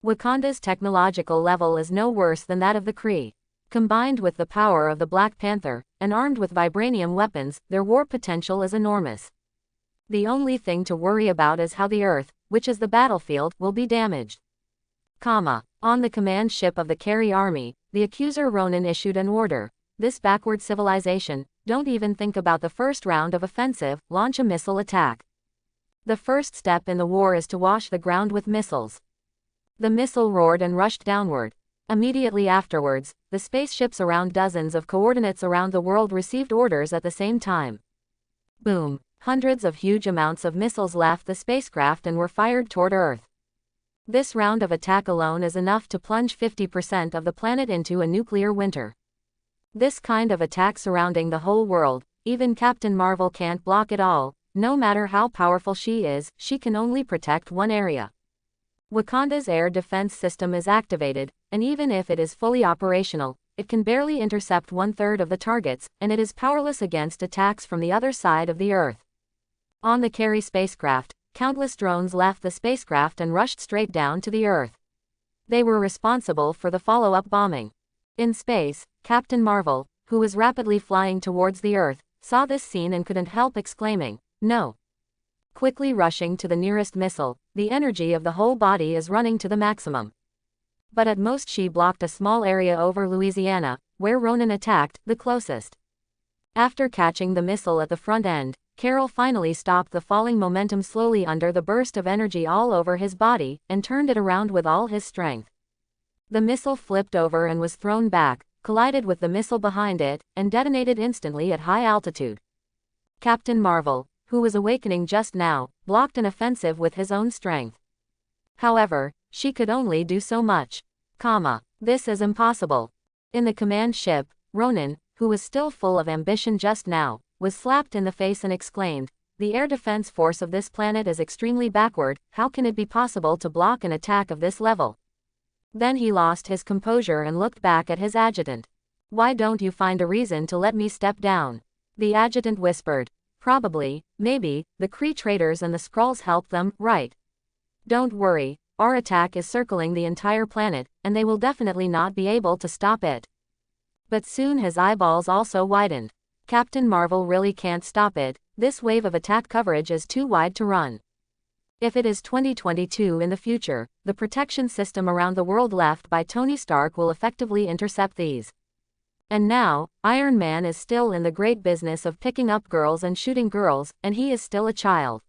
Wakanda's technological level is no worse than that of the Kree. Combined with the power of the Black Panther, and armed with vibranium weapons, their war potential is enormous. The only thing to worry about is how the Earth, which is the battlefield, will be damaged. On the command ship of the Carey army, the accuser Ronan issued an order. This backward civilization, don't even think about the first round of offensive, launch a missile attack. The first step in the war is to wash the ground with missiles. The missile roared and rushed downward. Immediately afterwards, the spaceships around dozens of coordinates around the world received orders at the same time. Boom. Hundreds of huge amounts of missiles left the spacecraft and were fired toward Earth. This round of attack alone is enough to plunge 50% of the planet into a nuclear winter. This kind of attack surrounding the whole world, even Captain Marvel can't block it all. No matter how powerful she is, she can only protect one area. Wakanda's air defense system is activated, and even if it is fully operational, it can barely intercept 1/3 of the targets, and it is powerless against attacks from the other side of the Earth. On the Carey spacecraft, countless drones left the spacecraft and rushed straight down to the Earth. They were responsible for the follow-up bombing. In space, Captain Marvel, who was rapidly flying towards the Earth, saw this scene and couldn't help exclaiming, "No!" Quickly rushing to the nearest missile, the energy of the whole body is running to the maximum. But at most she blocked a small area over Louisiana, where Ronan attacked, the closest. After catching the missile at the front end, Carol finally stopped the falling momentum slowly under the burst of energy all over his body, and turned it around with all his strength. The missile flipped over and was thrown back, collided with the missile behind it, and detonated instantly at high altitude. Captain Marvel, who was awakening just now, blocked an offensive with his own strength. However, she could only do so much. This is impossible. In the command ship, Ronan, who was still full of ambition just now, was slapped in the face and exclaimed, "The air defense force of this planet is extremely backward, how can it be possible to block an attack of this level?" Then he lost his composure and looked back at his adjutant. "Why don't you find a reason to let me step down?" The adjutant whispered. "Probably, maybe, the Kree traders and the Skrulls helped them, right? Don't worry, our attack is circling the entire planet, and they will definitely not be able to stop it." But soon his eyeballs also widened. Captain Marvel really can't stop it, this wave of attack coverage is too wide to run. If it is 2022 in the future, the protection system around the world left by Tony Stark will effectively intercept these. And now, Iron Man is still in the great business of picking up girls and shooting girls, and he is still a child.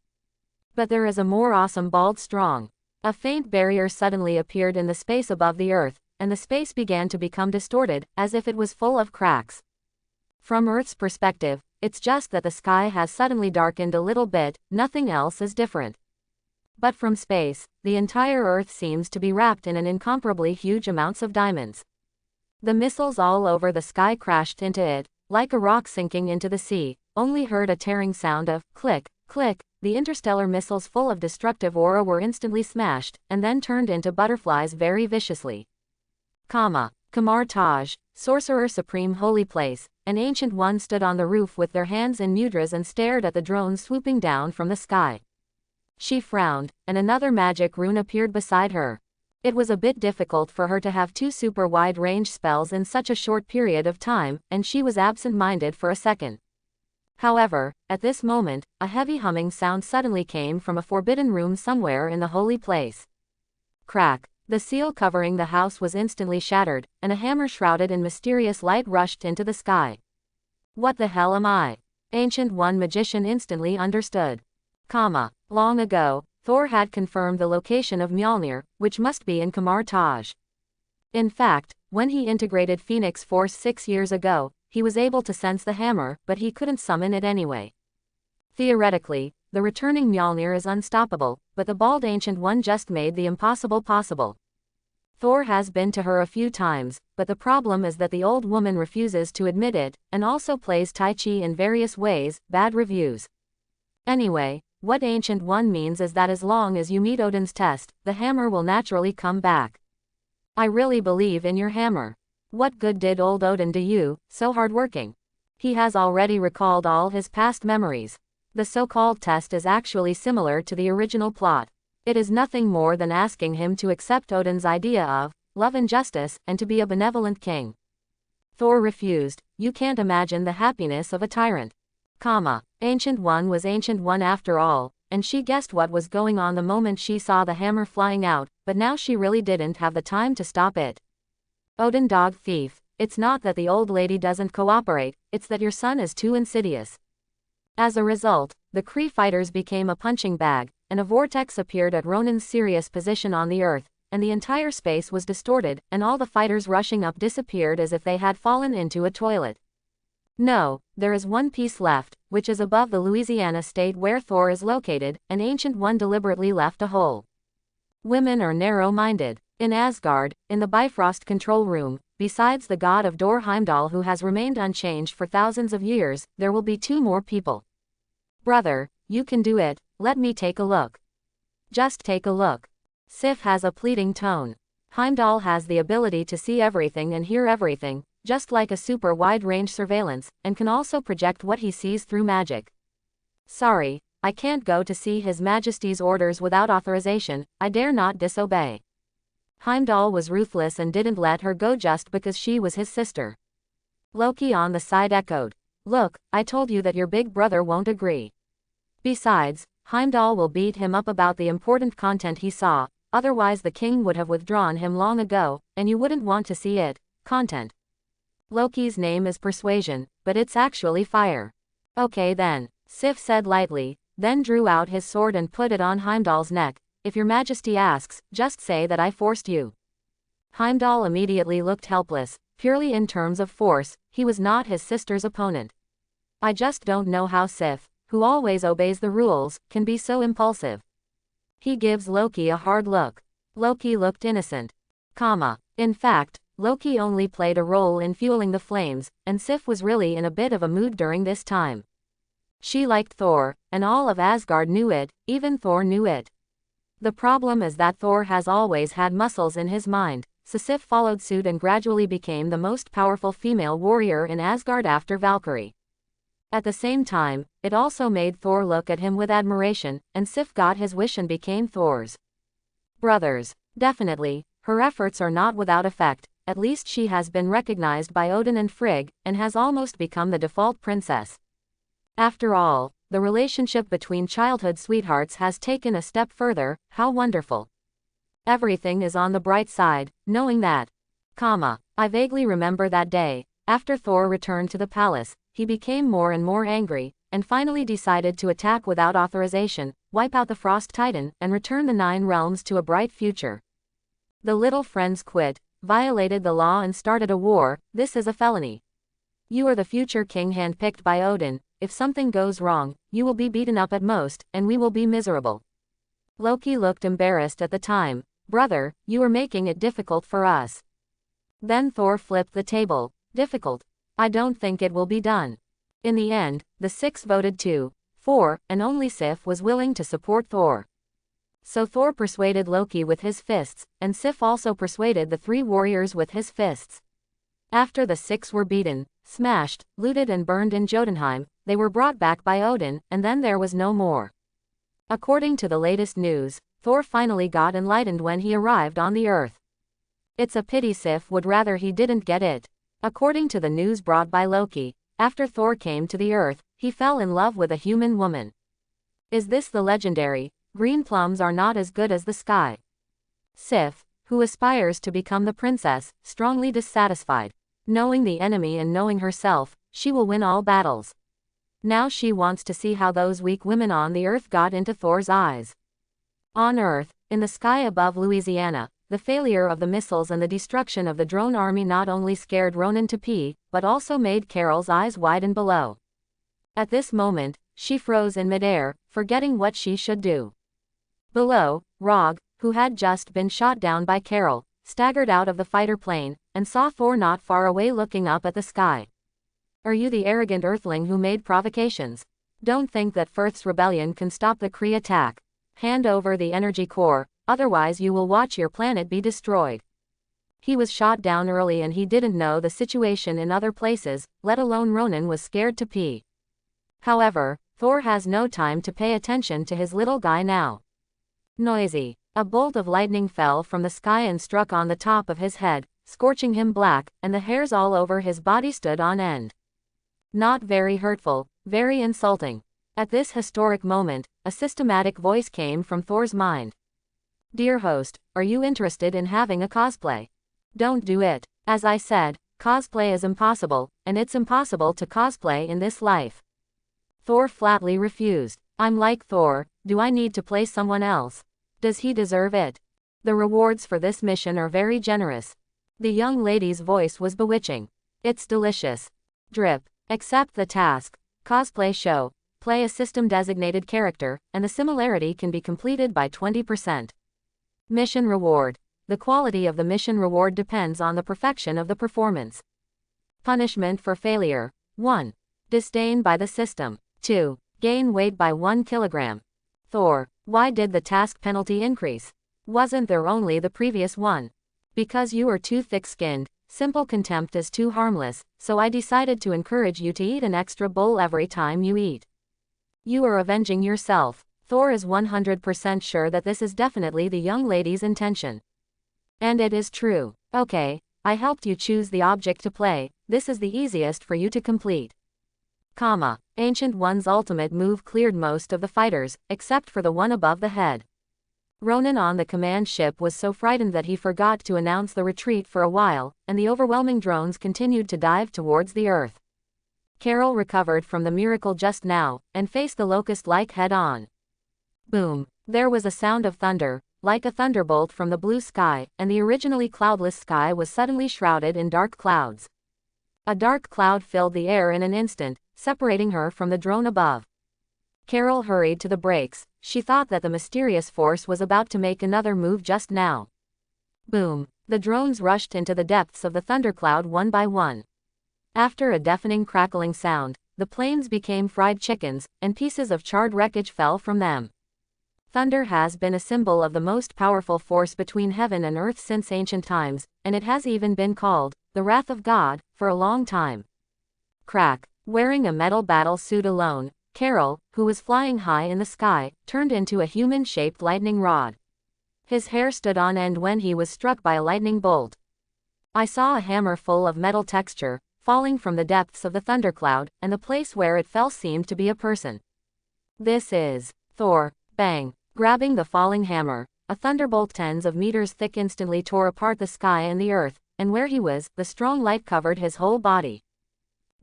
But there is a more awesome bald strong. A faint barrier suddenly appeared in the space above the Earth, and the space began to become distorted, as if it was full of cracks. From Earth's perspective, it's just that the sky has suddenly darkened a little bit, nothing else is different. But from space, the entire Earth seems to be wrapped in an incomparably huge amounts of diamonds. The missiles all over the sky crashed into it, like a rock sinking into the sea, only heard a tearing sound of click, click. The interstellar missiles full of destructive aura were instantly smashed, and then turned into butterflies very viciously. Kamar Taj, Sorcerer Supreme Holy Place, an ancient one stood on the roof with their hands in mudras and stared at the drones swooping down from the sky. She frowned, and another magic rune appeared beside her. It was a bit difficult for her to have two super wide-range spells in such a short period of time, and she was absent-minded for a second. However, at this moment, a heavy humming sound suddenly came from a forbidden room somewhere in the holy place. Crack! The seal covering the house was instantly shattered, and a hammer shrouded in mysterious light rushed into the sky. "What the hell am I?" Ancient One Magician instantly understood. Long ago, Thor had confirmed the location of Mjolnir, which must be in Kamar Taj. In fact, when he integrated Phoenix Force 6 years ago, he was able to sense the hammer, but he couldn't summon it anyway. Theoretically, the returning Mjolnir is unstoppable, but the bald Ancient One just made the impossible possible. Thor has been to her a few times, but the problem is that the old woman refuses to admit it, and also plays Tai Chi in various ways, bad reviews. Anyway, what Ancient One means is that as long as you meet Odin's test, the hammer will naturally come back. I really believe in your hammer. What good did old Odin do you, so hardworking? He has already recalled all his past memories. The so-called test is actually similar to the original plot. It is nothing more than asking him to accept Odin's idea of love and justice, and to be a benevolent king. Thor refused. You can't imagine the happiness of a tyrant. Ancient One was Ancient One after all, and she guessed what was going on the moment she saw the hammer flying out, but now she really didn't have the time to stop it. Odin dog thief, it's not that the old lady doesn't cooperate, it's that your son is too insidious. As a result, the Kree fighters became a punching bag, and a vortex appeared at Ronan's Sirius position on the Earth, and the entire space was distorted, and all the fighters rushing up disappeared as if they had fallen into a toilet. No, there is one piece left, which is above the Louisiana state where Thor is located, and Ancient One deliberately left a hole. Women are narrow-minded. In Asgard, in the Bifrost control room, besides the god of Dor Heimdall who has remained unchanged for thousands of years, there will be 2 more people. Brother, you can do it, let me take a look. Just take a look. Sif has a pleading tone. Heimdall has the ability to see everything and hear everything, just like a super wide-range surveillance, and can also project what he sees through magic. Sorry, I can't go to see His Majesty's orders without authorization, I dare not disobey. Heimdall was ruthless and didn't let her go just because she was his sister. Loki on the side echoed. Look, I told you that your big brother won't agree. Besides, Heimdall will beat him up about the important content he saw, otherwise the king would have withdrawn him long ago, and you wouldn't want to see it. Content. Loki's name is Persuasion, but it's actually fire. Okay then, Sif said lightly, then drew out his sword and put it on Heimdall's neck. If your majesty asks, just say that I forced you. Heimdall immediately looked helpless. Purely in terms of force, he was not his sister's opponent. I just don't know how Sif, who always obeys the rules, can be so impulsive. He gives Loki a hard look. Loki looked innocent. In fact, Loki only played a role in fueling the flames, and Sif was really in a bit of a mood during this time. She liked Thor, and all of Asgard knew it, even Thor knew it. The problem is that Thor has always had muscles in his mind, so Sif followed suit and gradually became the most powerful female warrior in Asgard after Valkyrie. At the same time, it also made Thor look at him with admiration, and Sif got his wish and became Thor's brothers. Definitely, her efforts are not without effect, at least she has been recognized by Odin and Frigg, and has almost become the default princess. After all, the relationship between childhood sweethearts has taken a step further. How wonderful. Everything is on the bright side, knowing that. I vaguely remember that day. After Thor returned to the palace, he became more and more angry, and finally decided to attack without authorization, wipe out the Frost Titan, and return the 9 realms to a bright future. The little friends quit, violated the law and started a war. This is a felony. You are the future king handpicked by Odin. If something goes wrong, you will be beaten up at most, and we will be miserable. Loki looked embarrassed at the time. Brother, you are making it difficult for us. Then Thor flipped the table. Difficult? I don't think it will be done. In the end, the 6 voted 2-4, and only Sif was willing to support Thor. So Thor persuaded Loki with his fists, and Sif also persuaded the 3 warriors with his fists. After the 6 were beaten, smashed, looted and burned in Jotunheim, they were brought back by Odin, and then there was no more. According to the latest news, Thor finally got enlightened when he arrived on the Earth. It's a pity Sif would rather he didn't get it. According to the news brought by Loki, after Thor came to the Earth, he fell in love with a human woman. Is this the legendary, green plums are not as good as the sky? Sif, who aspires to become the princess, strongly dissatisfied. Knowing the enemy and knowing herself, she will win all battles. Now she wants to see how those weak women on the Earth got into Thor's eyes. On Earth, in the sky above Louisiana, the failure of the missiles and the destruction of the drone army not only scared Ronan to pee, but also made Carol's eyes widen below. At this moment, she froze in midair, forgetting what she should do. Below, Rog, who had just been shot down by Carol, staggered out of the fighter plane, and saw Thor not far away looking up at the sky. Are you the arrogant earthling who made provocations? Don't think that Firth's rebellion can stop the Kree attack. Hand over the energy core, otherwise you will watch your planet be destroyed. He was shot down early and he didn't know the situation in other places, let alone Ronan was scared to pee. However, Thor has no time to pay attention to his little guy now. Noisy. A bolt of lightning fell from the sky and struck on the top of his head, scorching him black, and the hairs all over his body stood on end. Not very hurtful, very insulting. At this historic moment, a systematic voice came from Thor's mind. Dear host, are you interested in having a cosplay? Don't do it. As I said, cosplay is impossible, and it's impossible to cosplay in this life. Thor flatly refused. I'm like Thor, do I need to play someone else? Does he deserve it? The rewards for this mission are very generous. The young lady's voice was bewitching. It's delicious. Drip. Accept the task. Cosplay show. Play a system-designated character, and the similarity can be completed by 20%. Mission reward. The quality of the mission reward depends on the perfection of the performance. Punishment for failure. 1. Disdain by the system. 2. Gain weight by 1 kilogram. Thor, why did the task penalty increase? Wasn't there only the previous one? Because you are too thick-skinned. Simple contempt is too harmless, so I decided to encourage you to eat an extra bowl every time you eat. You are avenging yourself. Thor is 100% sure that this is definitely the young lady's intention. And it is true. Okay, I helped you choose the object to play, this is the easiest for you to complete. Ancient One's ultimate move cleared most of the fighters, except for the one above the head. Ronan on the command ship was so frightened that he forgot to announce the retreat for a while, and the overwhelming drones continued to dive towards the Earth. Carol recovered from the miracle just now, and faced the locust-like head-on. Boom! There was a sound of thunder, like a thunderbolt from the blue sky, and the originally cloudless sky was suddenly shrouded in dark clouds. A dark cloud filled the air in an instant, separating her from the drone above. Carol hurried to the brakes. She thought that the mysterious force was about to make another move just now. Boom! The drones rushed into the depths of the thundercloud one by one. After a deafening crackling sound, the planes became fried chickens, and pieces of charred wreckage fell from them. Thunder has been a symbol of the most powerful force between heaven and earth since ancient times, and it has even been called the wrath of God for a long time. Crack! Wearing a metal battle suit alone, Carol, who was flying high in the sky, turned into a human-shaped lightning rod. His hair stood on end when he was struck by a lightning bolt. I saw a hammer full of metal texture, falling from the depths of the thundercloud, and the place where it fell seemed to be a person. This is Thor. Bang! Grabbing the falling hammer, a thunderbolt tens of meters thick instantly tore apart the sky and the earth, and where he was, the strong light covered his whole body.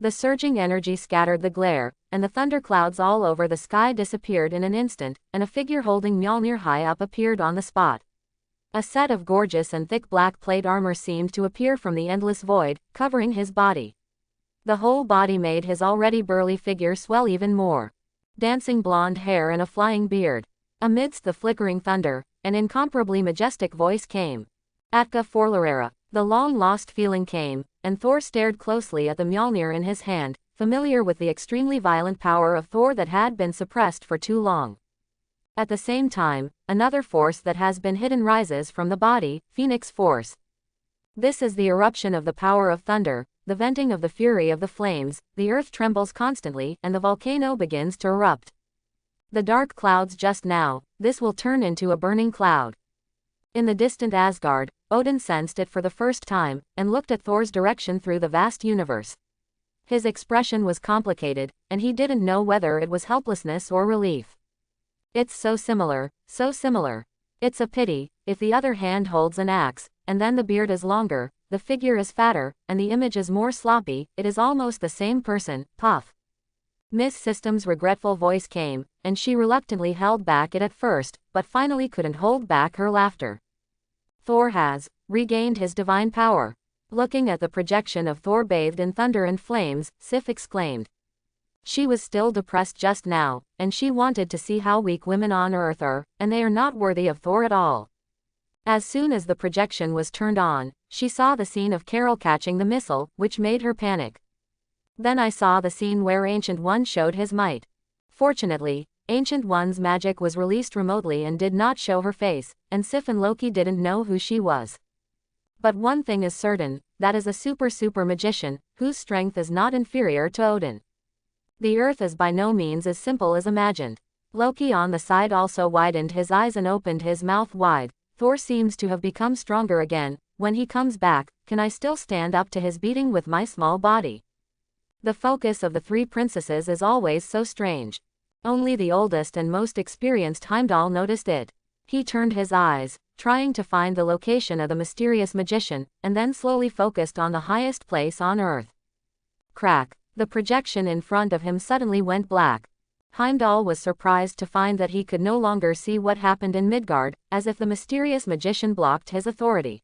The surging energy scattered the glare, and the thunderclouds all over the sky disappeared in an instant, and a figure holding Mjolnir high up appeared on the spot. A set of gorgeous and thick black plate armor seemed to appear from the endless void, covering his body. The whole body made his already burly figure swell even more. Dancing blonde hair and a flying beard. Amidst the flickering thunder, an incomparably majestic voice came. Atka Forlarera. The long-lost feeling came, and Thor stared closely at the Mjolnir in his hand, familiar with the extremely violent power of Thor that had been suppressed for too long. At the same time, another force that has been hidden rises from the body, Phoenix Force. This is the eruption of the power of thunder, the venting of the fury of the flames, the earth trembles constantly, and the volcano begins to erupt. The dark clouds just now, this will turn into a burning cloud. In the distant Asgard, Odin sensed it for the first time, and looked at Thor's direction through the vast universe. His expression was complicated, and he didn't know whether it was helplessness or relief. It's so similar, so similar. It's a pity, if the other hand holds an axe, and then the beard is longer, the figure is fatter, and the image is more sloppy, it is almost the same person, puff. Miss System's regretful voice came, and she reluctantly held back it at first, but finally couldn't hold back her laughter. Thor has regained his divine power. Looking at the projection of Thor bathed in thunder and flames, Sif exclaimed. She was still depressed just now, and she wanted to see how weak women on Earth are, and they are not worthy of Thor at all. As soon as the projection was turned on, she saw the scene of Carol catching the missile, which made her panic. Then I saw the scene where Ancient One showed his might. Fortunately, Ancient One's magic was released remotely and did not show her face, and Sif and Loki didn't know who she was. But one thing is certain, that is a super magician, whose strength is not inferior to Odin. The earth is by no means as simple as imagined. Loki on the side also widened his eyes and opened his mouth wide. Thor seems to have become stronger again. When he comes back, can I still stand up to his beating with my small body? The focus of the three princesses is always so strange. Only the oldest and most experienced Heimdall noticed it. He turned his eyes, trying to find the location of the mysterious magician, and then slowly focused on the highest place on Earth. Crack! The projection in front of him suddenly went black. Heimdall was surprised to find that he could no longer see what happened in Midgard, as if the mysterious magician blocked his authority.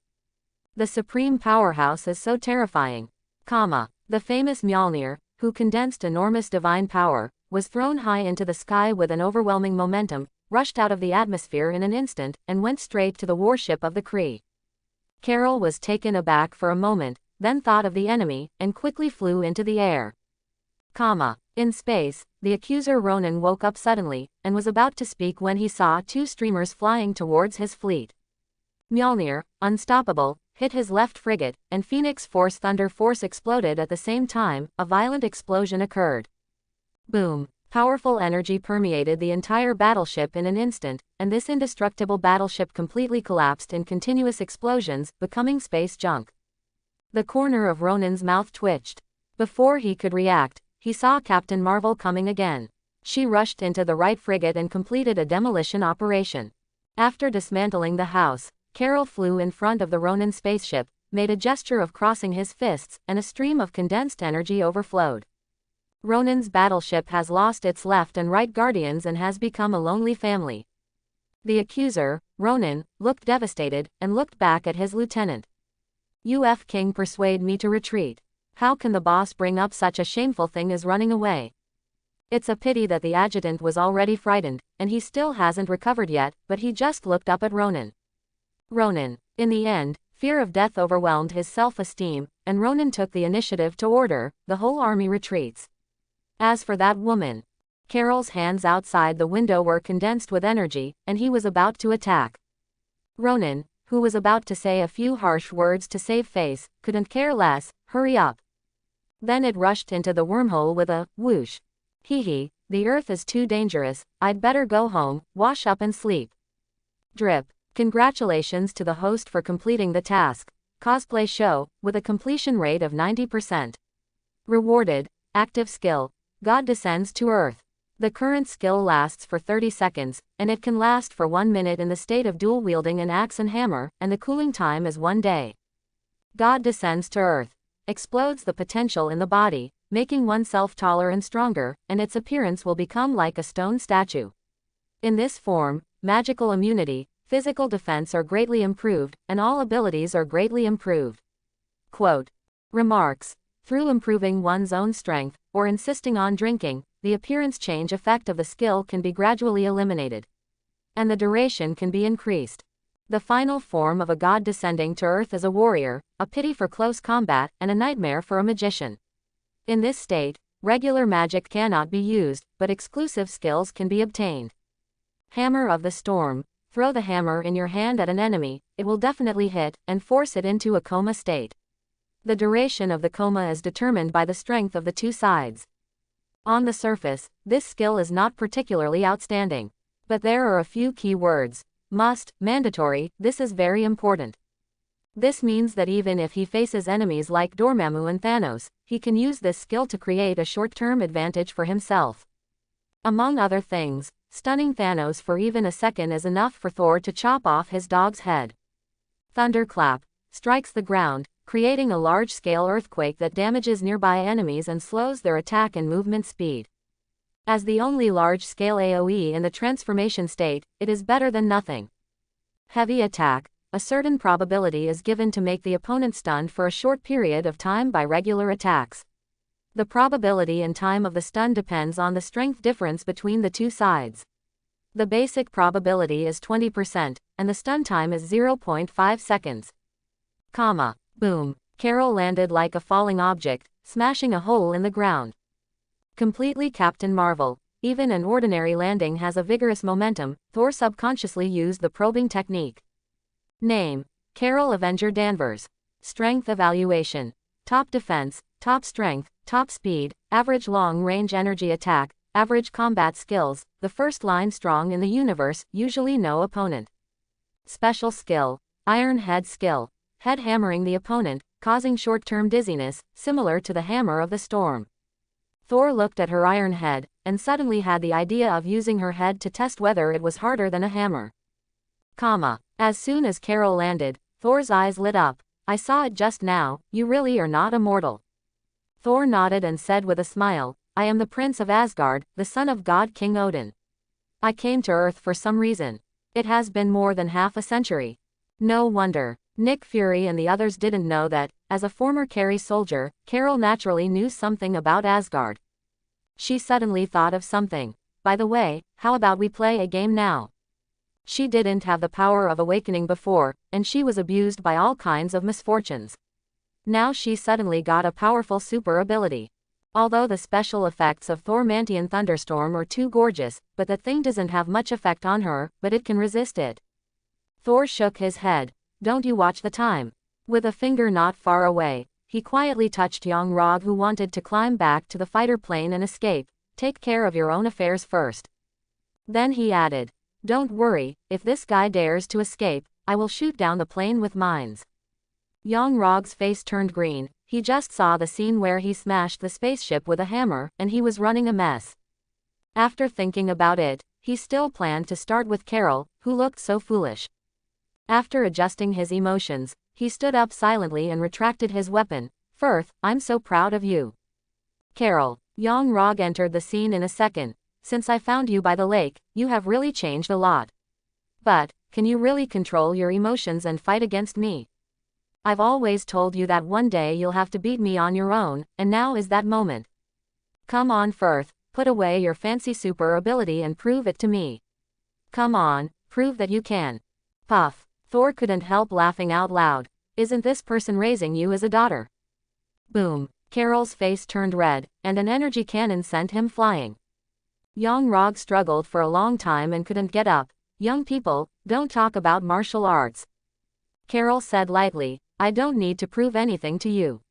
The supreme powerhouse is so terrifying. The famous Mjolnir, who condensed enormous divine power, was thrown high into the sky with an overwhelming momentum, rushed out of the atmosphere in an instant, and went straight to the warship of the Kree. Carol was taken aback for a moment, then thought of the enemy, and quickly flew into the air. In space, the accuser Ronan woke up suddenly, and was about to speak when he saw two streamers flying towards his fleet. Mjolnir, unstoppable, hit his left frigate, and Phoenix Force Thunder Force exploded at the same time. A violent explosion occurred. Boom! Powerful energy permeated the entire battleship in an instant, and this indestructible battleship completely collapsed in continuous explosions, becoming space junk. The corner of Ronan's mouth twitched. Before he could react, he saw Captain Marvel coming again. She rushed into the right frigate and completed a demolition operation. After dismantling the house, Carol flew in front of the Ronin spaceship, made a gesture of crossing his fists, and a stream of condensed energy overflowed. Ronin's battleship has lost its left and right guardians and has become a lonely family. The accuser, Ronin, looked devastated, and looked back at his lieutenant. "UF King persuade me to retreat. How can the boss bring up such a shameful thing as running away? It's a pity that the adjutant was already frightened, and he still hasn't recovered yet," but he just looked up at Ronin. Ronin. In the end, fear of death overwhelmed his self-esteem, and Ronin took the initiative to order, "The whole army retreats." As for that woman, Carol's hands outside the window were condensed with energy, and he was about to attack. Ronin, who was about to say a few harsh words to save face, couldn't care less. "Hurry up." Then it rushed into the wormhole with a whoosh. "Hee, the earth is too dangerous, I'd better go home, wash up and sleep." Drip. Congratulations to the host for completing the task. Cosplay show, with a completion rate of 90%. Rewarded. Active skill. God descends to earth. The current skill lasts for 30 seconds, and it can last for 1 minute in the state of dual wielding an axe and hammer, and the cooling time is 1 day. God descends to earth. Explodes the potential in the body, making oneself taller and stronger, and its appearance will become like a stone statue. In this form, magical immunity, physical defense are greatly improved, and all abilities are greatly improved. Quote. Remarks. Through improving one's own strength, or insisting on drinking, the appearance change effect of the skill can be gradually eliminated. And the duration can be increased. The final form of a god descending to earth is a warrior, a pity for close combat, and a nightmare for a magician. In this state, regular magic cannot be used, but exclusive skills can be obtained. Hammer of the Storm. Throw the hammer in your hand at an enemy, it will definitely hit, and force it into a coma state. The duration of the coma is determined by the strength of the two sides. On the surface, this skill is not particularly outstanding. But there are a few key words. Must, mandatory, this is very important. This means that even if he faces enemies like Dormammu and Thanos, he can use this skill to create a short-term advantage for himself. Among other things, stunning Thanos for even a second is enough for Thor to chop off his dog's head. Thunderclap. Strikes the ground, creating a large-scale earthquake that damages nearby enemies and slows their attack and movement speed. As the only large-scale AoE in the transformation state, it is better than nothing. Heavy attack. A certain probability is given to make the opponent stunned for a short period of time by regular attacks. The probability and time of the stun depends on the strength difference between the two sides. The basic probability is 20%, and the stun time is 0.5 seconds. Comma. Boom. Carol landed like a falling object, smashing a hole in the ground. Completely Captain Marvel. Even an ordinary landing has a vigorous momentum. Thor subconsciously used the probing technique. Name. Carol Avenger Danvers. Strength evaluation. Top defense, top strength, top speed, average long-range energy attack, average combat skills, the first line strong in the universe, usually no opponent. Special skill. Iron Head skill. Head hammering the opponent, causing short-term dizziness, similar to the hammer of the storm. Thor looked at her iron head, and suddenly had the idea of using her head to test whether it was harder than a hammer. Comma. As soon as Carol landed, Thor's eyes lit up. "I saw it just now, you really are not immortal." Thor nodded and said with a smile, "I am the Prince of Asgard, the son of God King Odin. I came to Earth for some reason. It has been more than half a century." No wonder. Nick Fury and the others didn't know that, as a former Carey soldier, Carol naturally knew something about Asgard. She suddenly thought of something. "By the way, how about we play a game now?" She didn't have the power of awakening before, and she was abused by all kinds of misfortunes. Now she suddenly got a powerful super ability. Although the special effects of Thormantian Thunderstorm are too gorgeous, but the thing doesn't have much effect on her, but it can resist it. Thor shook his head. "Don't you watch the time?" With a finger not far away, he quietly touched young Rog, who wanted to climb back to the fighter plane and escape. "Take care of your own affairs first." Then he added, "Don't worry, if this guy dares to escape, I will shoot down the plane with mines." Young Rog's face turned green. He just saw the scene where he smashed the spaceship with a hammer, and he was running a mess. After thinking about it, he still planned to start with Carol, who looked so foolish. After adjusting his emotions, he stood up silently and retracted his weapon. Firth, I'm so proud of you. Carol. Young Rog entered the scene in a second. Since I found you by the lake, you have really changed a lot. But, can you really control your emotions and fight against me? I've always told you that one day you'll have to beat me on your own, and now is that moment. Come on, Firth, put away your fancy super ability and prove it to me. Come on, prove that you can. Puff. Thor couldn't help laughing out loud. Isn't this person raising you as a daughter? Boom. Carol's face turned red, and an energy cannon sent him flying. Young Rog struggled for a long time and couldn't get up. Young people, don't talk about martial arts. Carol said lightly, I don't need to prove anything to you.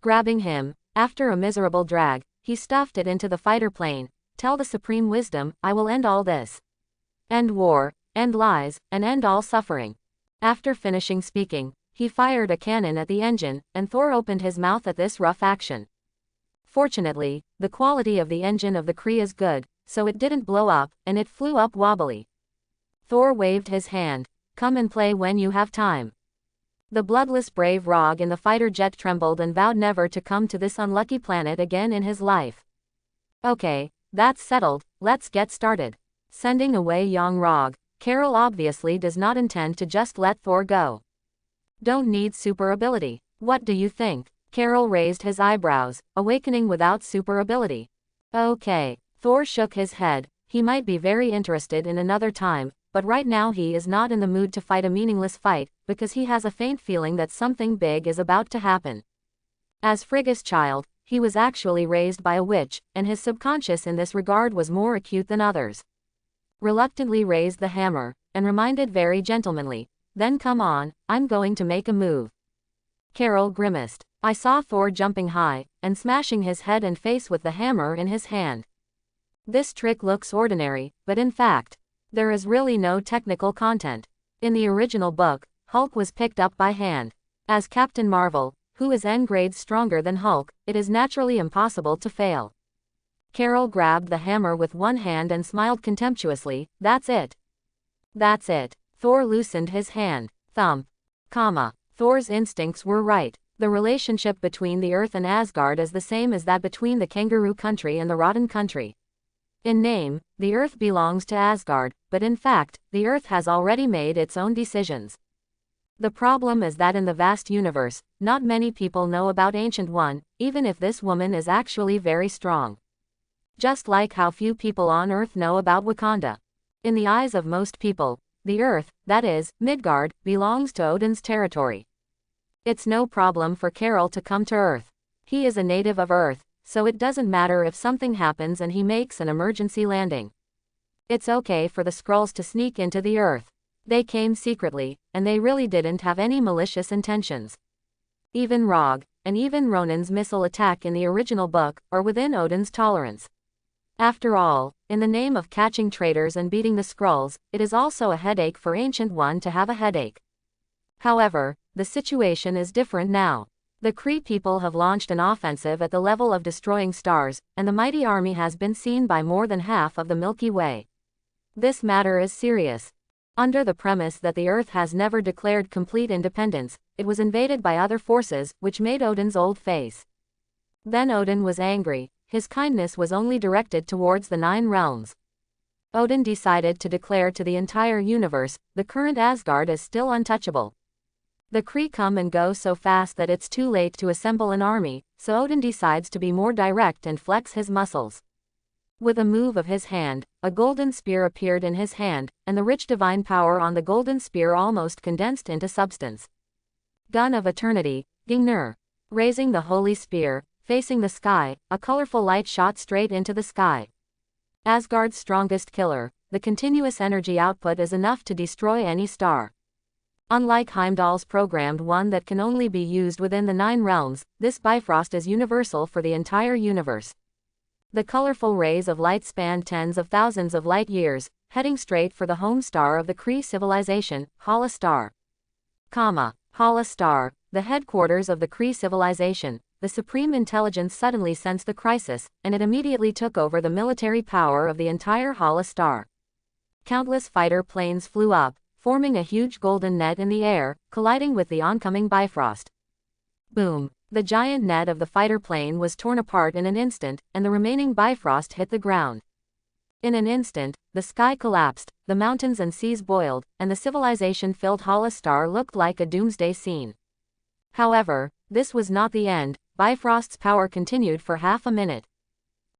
Grabbing him, after a miserable drag, he stuffed it into the fighter plane. Tell the Supreme Wisdom, I will end all this. End war, end lies, and end all suffering. After finishing speaking, he fired a cannon at the engine, and Thor opened his mouth at this rough action. Fortunately, the quality of the engine of the Kree is good, so it didn't blow up, and it flew up wobbly. Thor waved his hand. Come and play when you have time. The bloodless brave Rog in the fighter jet trembled and vowed never to come to this unlucky planet again in his life. Okay, that's settled, let's get started. Sending away young Rog, Carol obviously does not intend to just let Thor go. Don't need super ability. What do you think? Carol raised his eyebrows, awakening without super ability. Okay. Thor shook his head. He might be very interested in another time, but right now he is not in the mood to fight a meaningless fight, because he has a faint feeling that something big is about to happen. As Frigga's child, he was actually raised by a witch, and his subconscious in this regard was more acute than others. Reluctantly raised the hammer, and reminded very gentlemanly, then come on, I'm going to make a move. Carol grimaced. I saw Thor jumping high, and smashing his head and face with the hammer in his hand. This trick looks ordinary, but in fact, there is really no technical content. In the original book, Hulk was picked up by hand. As Captain Marvel, who is N grades stronger than Hulk, it is naturally impossible to fail. Carol grabbed the hammer with one hand and smiled contemptuously. That's it. That's it. Thor loosened his hand. Thump. Thor's instincts were right. The relationship between the Earth and Asgard is the same as that between the Kangaroo Country and the Rotten Country. In name, the Earth belongs to Asgard, but in fact, the Earth has already made its own decisions. The problem is that in the vast universe, not many people know about Ancient One, even if this woman is actually very strong. Just like how few people on Earth know about Wakanda. In the eyes of most people, the Earth, that is, Midgard, belongs to Odin's territory. It's no problem for Carol to come to Earth. He is a native of Earth, so it doesn't matter if something happens and he makes an emergency landing. It's okay for the Skrulls to sneak into the Earth. They came secretly, and they really didn't have any malicious intentions. Even Rog, and even Ronan's missile attack in the original book, are within Odin's tolerance. After all, in the name of catching traitors and beating the Skrulls, it is also a headache for Ancient One to have a headache. However, the situation is different now. The Kree people have launched an offensive at the level of destroying stars, and the mighty army has been seen by more than half of the Milky Way. This matter is serious. Under the premise that the Earth has never declared complete independence, it was invaded by other forces, which made Odin's old face. Then Odin was angry. His kindness was only directed towards the 9 realms. Odin decided to declare to the entire universe, the current Asgard is still untouchable. The Kree come and go so fast that it's too late to assemble an army, so Odin decides to be more direct and flex his muscles. With a move of his hand, a golden spear appeared in his hand, and the rich divine power on the golden spear almost condensed into substance. Gun of Eternity, Gingnir. Raising the holy spear, facing the sky, a colorful light shot straight into the sky. Asgard's strongest killer, the continuous energy output is enough to destroy any star. Unlike Heimdall's programmed one that can only be used within the 9 realms, this Bifrost is universal for the entire universe. The colorful rays of light spanned tens of thousands of light years, heading straight for the home star of the Kree civilization, Hala Star. Hala Star, the headquarters of the Kree civilization. The Supreme Intelligence suddenly sensed the crisis, and it immediately took over the military power of the entire Hala Star. Countless fighter planes flew up, forming a huge golden net in the air, colliding with the oncoming Bifrost. Boom! The giant net of the fighter plane was torn apart in an instant, and the remaining Bifrost hit the ground. In an instant, the sky collapsed, the mountains and seas boiled, and the civilization-filled Hala star looked like a doomsday scene. However, this was not the end. Bifrost's power continued for half a minute.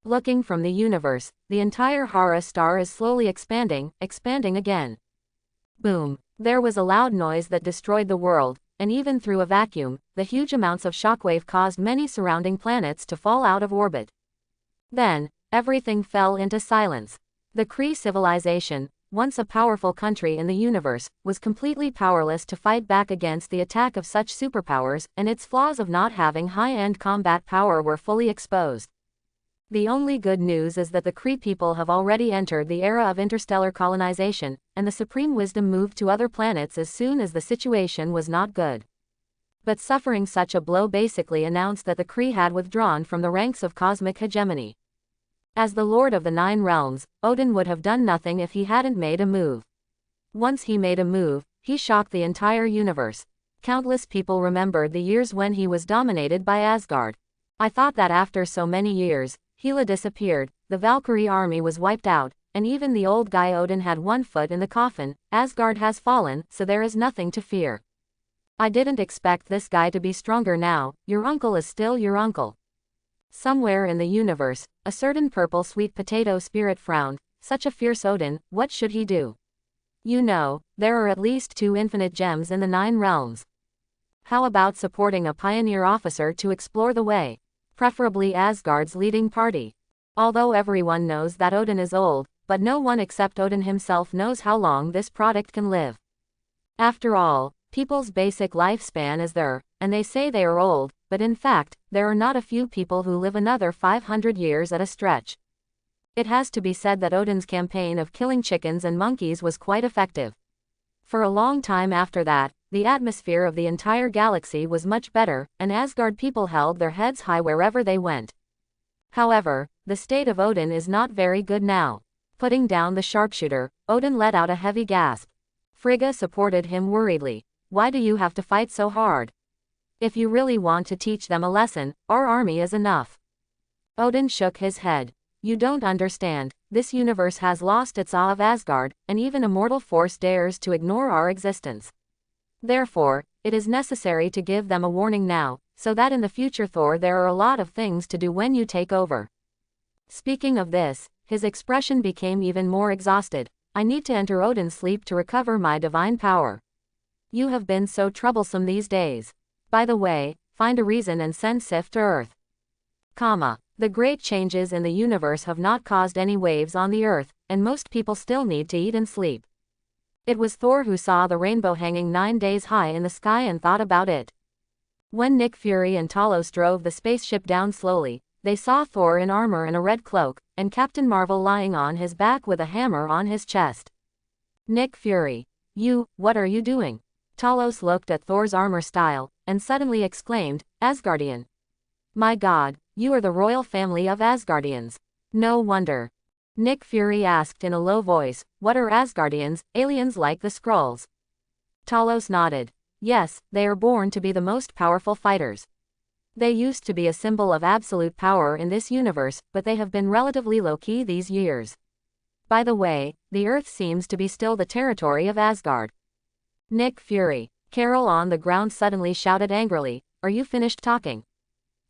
Looking from the universe, the entire Hara star is slowly expanding again. Boom! There was a loud noise that destroyed the world, and even through a vacuum, the huge amounts of shockwave caused many surrounding planets to fall out of orbit. Then, everything fell into silence. The Kree civilization, once a powerful country in the universe, was completely powerless to fight back against the attack of such superpowers, and its flaws of not having high-end combat power were fully exposed. The only good news is that the Kree people have already entered the era of interstellar colonization, and the Supreme Wisdom moved to other planets as soon as the situation was not good. But suffering such a blow basically announced that the Kree had withdrawn from the ranks of cosmic hegemony. As the Lord of the Nine Realms, Odin would have done nothing if he hadn't made a move. Once he made a move, he shocked the entire universe. Countless people remembered the years when he was dominated by Asgard. I thought that after so many years, Hela disappeared, the Valkyrie army was wiped out, and even the old guy Odin had one foot in the coffin. Asgard has fallen, so there is nothing to fear. I didn't expect this guy to be stronger now. Your uncle is still your uncle. Somewhere in the universe, a certain purple sweet potato spirit frowned. Such a fierce Odin, what should he do? You know, there are at least 2 infinite gems in the 9 realms. How about supporting a pioneer officer to explore the way? Preferably Asgard's leading party. Although everyone knows that Odin is old, but no one except Odin himself knows how long this product can live. After all, people's basic lifespan is there, and they say they are old, but in fact, there are not a few people who live another 500 years at a stretch. It has to be said that Odin's campaign of killing chickens and monkeys was quite effective. For a long time after that, the atmosphere of the entire galaxy was much better, and Asgard people held their heads high wherever they went. However, the state of Odin is not very good now. Putting down the sharpshooter, Odin let out a heavy gasp. Frigga supported him worriedly. Why do you have to fight so hard? If you really want to teach them a lesson, our army is enough. Odin shook his head. You don't understand, this universe has lost its awe of Asgard, and even a mortal force dares to ignore our existence. Therefore, it is necessary to give them a warning now, so that in the future Thor there are a lot of things to do when you take over. Speaking of this, his expression became even more exhausted. I need to enter Odin's sleep to recover my divine power. You have been so troublesome these days. By the way, find a reason and send Sif to Earth. The great changes in the universe have not caused any waves on the Earth, and most people still need to eat and sleep. It was Thor who saw the rainbow hanging 9 days high in the sky and thought about it. When Nick Fury and Talos drove the spaceship down slowly, they saw Thor in armor and a red cloak, and Captain Marvel lying on his back with a hammer on his chest. Nick Fury. What are you doing? Talos looked at Thor's armor style, and suddenly exclaimed, Asgardian. My God, you are the royal family of Asgardians. No wonder. Nick Fury asked in a low voice, what are Asgardians, aliens like the Skrulls? Talos nodded. Yes, they are born to be the most powerful fighters. They used to be a symbol of absolute power in this universe, but they have been relatively low-key these years. By the way, the Earth seems to be still the territory of Asgard. Nick Fury. Carol on the ground suddenly shouted angrily, are you finished talking?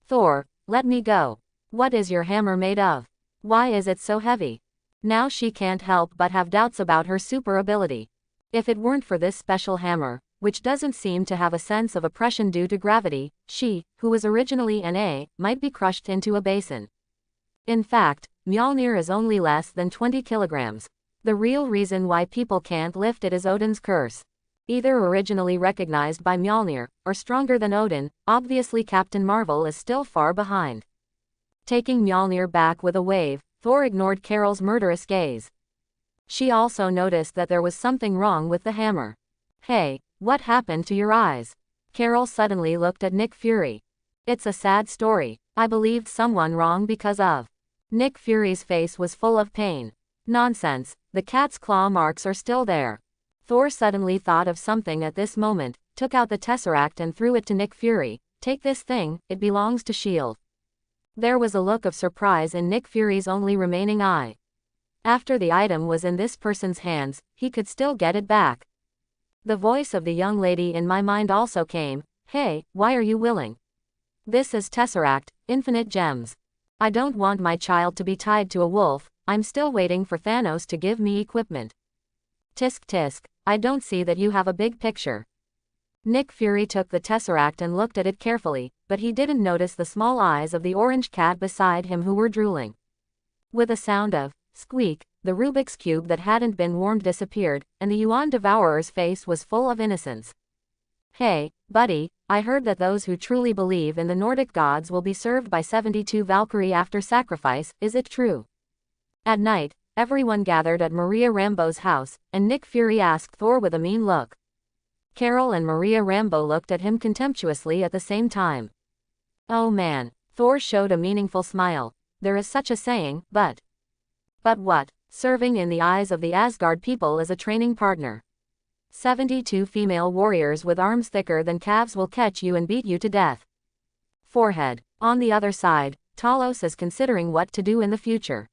Thor, let me go. What is your hammer made of? Why is it so heavy? Now she can't help but have doubts about her super ability. If it weren't for this special hammer, which doesn't seem to have a sense of oppression due to gravity, she, who was originally an A, might be crushed into a basin. In fact, Mjolnir is only less than 20 kilograms. The real reason why people can't lift it is Odin's curse. Either originally recognized by Mjolnir, or stronger than Odin, obviously Captain Marvel is still far behind. Taking Mjolnir back with a wave, Thor ignored Carol's murderous gaze. She also noticed that there was something wrong with the hammer. Hey, what happened to your eyes? Carol suddenly looked at Nick Fury. It's a sad story. I believed someone wrong because of. Nick Fury's face was full of pain. Nonsense, the cat's claw marks are still there. Thor suddenly thought of something at this moment, took out the tesseract and threw it to Nick Fury. Take this thing, it belongs to S.H.I.E.L.D. There was a look of surprise in Nick Fury's only remaining eye. After the item was in this person's hands, he could still get it back. The voice of the young lady in my mind also came. Hey, why are you willing? This is Tesseract, infinite gems. I don't want my child to be tied to a wolf, I'm still waiting for Thanos to give me equipment. Tisk tisk, I don't see that you have a big picture. Nick Fury took the Tesseract and looked at it carefully, but he didn't notice the small eyes of the orange cat beside him who were drooling. With a sound of squeak, the Rubik's Cube that hadn't been warmed disappeared, and the Yuan Devourer's face was full of innocence. Hey, buddy, I heard that those who truly believe in the Nordic gods will be served by 72 Valkyrie after sacrifice, is it true? At night, everyone gathered at Maria Rambeau's house, and Nick Fury asked Thor with a mean look. Carol and Maria Rambeau looked at him contemptuously at the same time. Oh man, Thor showed a meaningful smile. There is such a saying, but what? Serving in the eyes of the Asgard people is a training partner. 72 female warriors with arms thicker than calves will catch you and beat you to death. Forehead. On the other side, Talos is considering what to do in the future.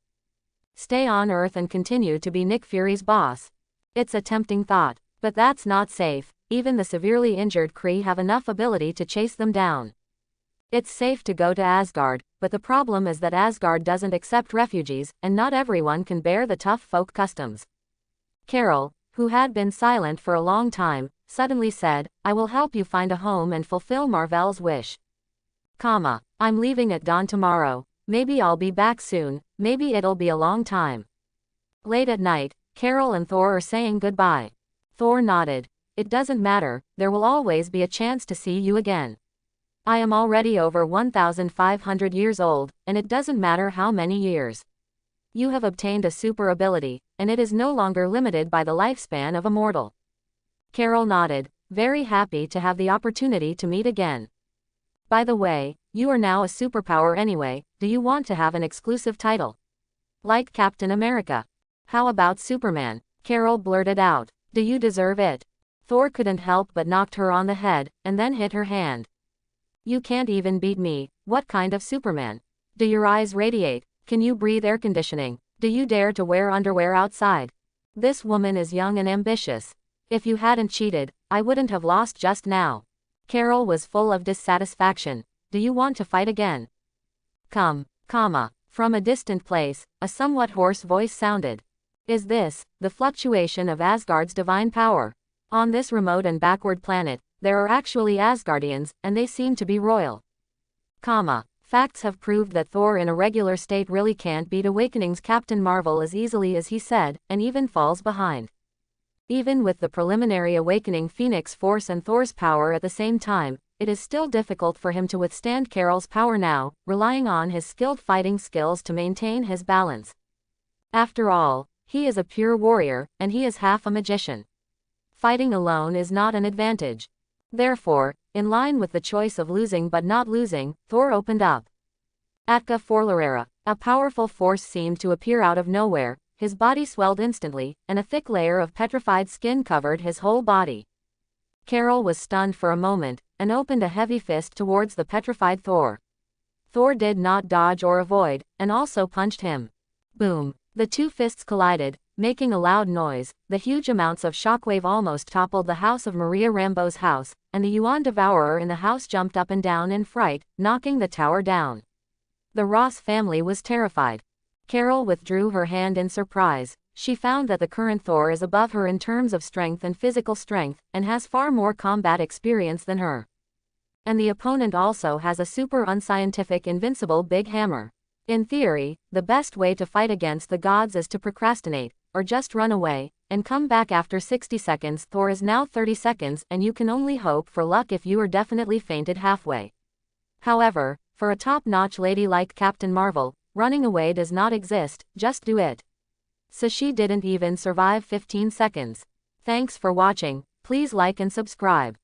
Stay on Earth and continue to be Nick Fury's boss. It's a tempting thought, but that's not safe. Even the severely injured Kree have enough ability to chase them down. It's safe to go to Asgard, but the problem is that Asgard doesn't accept refugees, and not everyone can bear the tough folk customs. Carol, who had been silent for a long time, suddenly said, I will help you find a home and fulfill Marvel's wish. I'm leaving at dawn tomorrow. Maybe I'll be back soon, maybe it'll be a long time. Late at night, Carol and Thor are saying goodbye. Thor nodded. It doesn't matter, there will always be a chance to see you again. I am already over 1,500 years old, and it doesn't matter how many years. You have obtained a super ability, and it is no longer limited by the lifespan of a mortal. Carol nodded, very happy to have the opportunity to meet again. By the way, you are now a superpower anyway, do you want to have an exclusive title? Like Captain America. How about Superman? Carol blurted out. Do you deserve it? Thor couldn't help but knocked her on the head, and then hit her hand. You can't even beat me, what kind of Superman? Do your eyes radiate? Can you breathe air conditioning? Do you dare to wear underwear outside? This woman is young and ambitious. If you hadn't cheated, I wouldn't have lost just now. Carol was full of dissatisfaction. Do you want to fight again? From a distant place, a somewhat hoarse voice sounded. Is this the fluctuation of Asgard's divine power? On this remote and backward planet, there are actually Asgardians, and they seem to be royal. Facts have proved that Thor in a regular state really can't beat Awakening's Captain Marvel as easily as he said, and even falls behind. Even with the preliminary Awakening Phoenix Force and Thor's power at the same time, it is still difficult for him to withstand Carol's power now, relying on his skilled fighting skills to maintain his balance. After all, he is a pure warrior, and he is half a magician. Fighting alone is not an advantage. Therefore, in line with the choice of losing but not losing, Thor opened up. Atka Forlarera, a powerful force seemed to appear out of nowhere, his body swelled instantly, and a thick layer of petrified skin covered his whole body. Carol was stunned for a moment, and opened a heavy fist towards the petrified Thor. Thor did not dodge or avoid, and also punched him. Boom! The two fists collided, making a loud noise. The huge amounts of shockwave almost toppled the house of Maria Rambeau's house, and the Yuan Devourer in the house jumped up and down in fright, knocking the tower down. The Ross family was terrified. Carol withdrew her hand in surprise. She found that the current Thor is above her in terms of strength and physical strength, and has far more combat experience than her. And the opponent also has a super unscientific invincible big hammer. In theory, the best way to fight against the gods is to procrastinate, or just run away, and come back after 60 seconds. Thor is now 30 seconds, and you can only hope for luck if you are definitely fainted halfway. However, for a top-notch lady like Captain Marvel, running away does not exist, just do it. So she didn't even survive 15 seconds. Thanks for watching, please like and subscribe.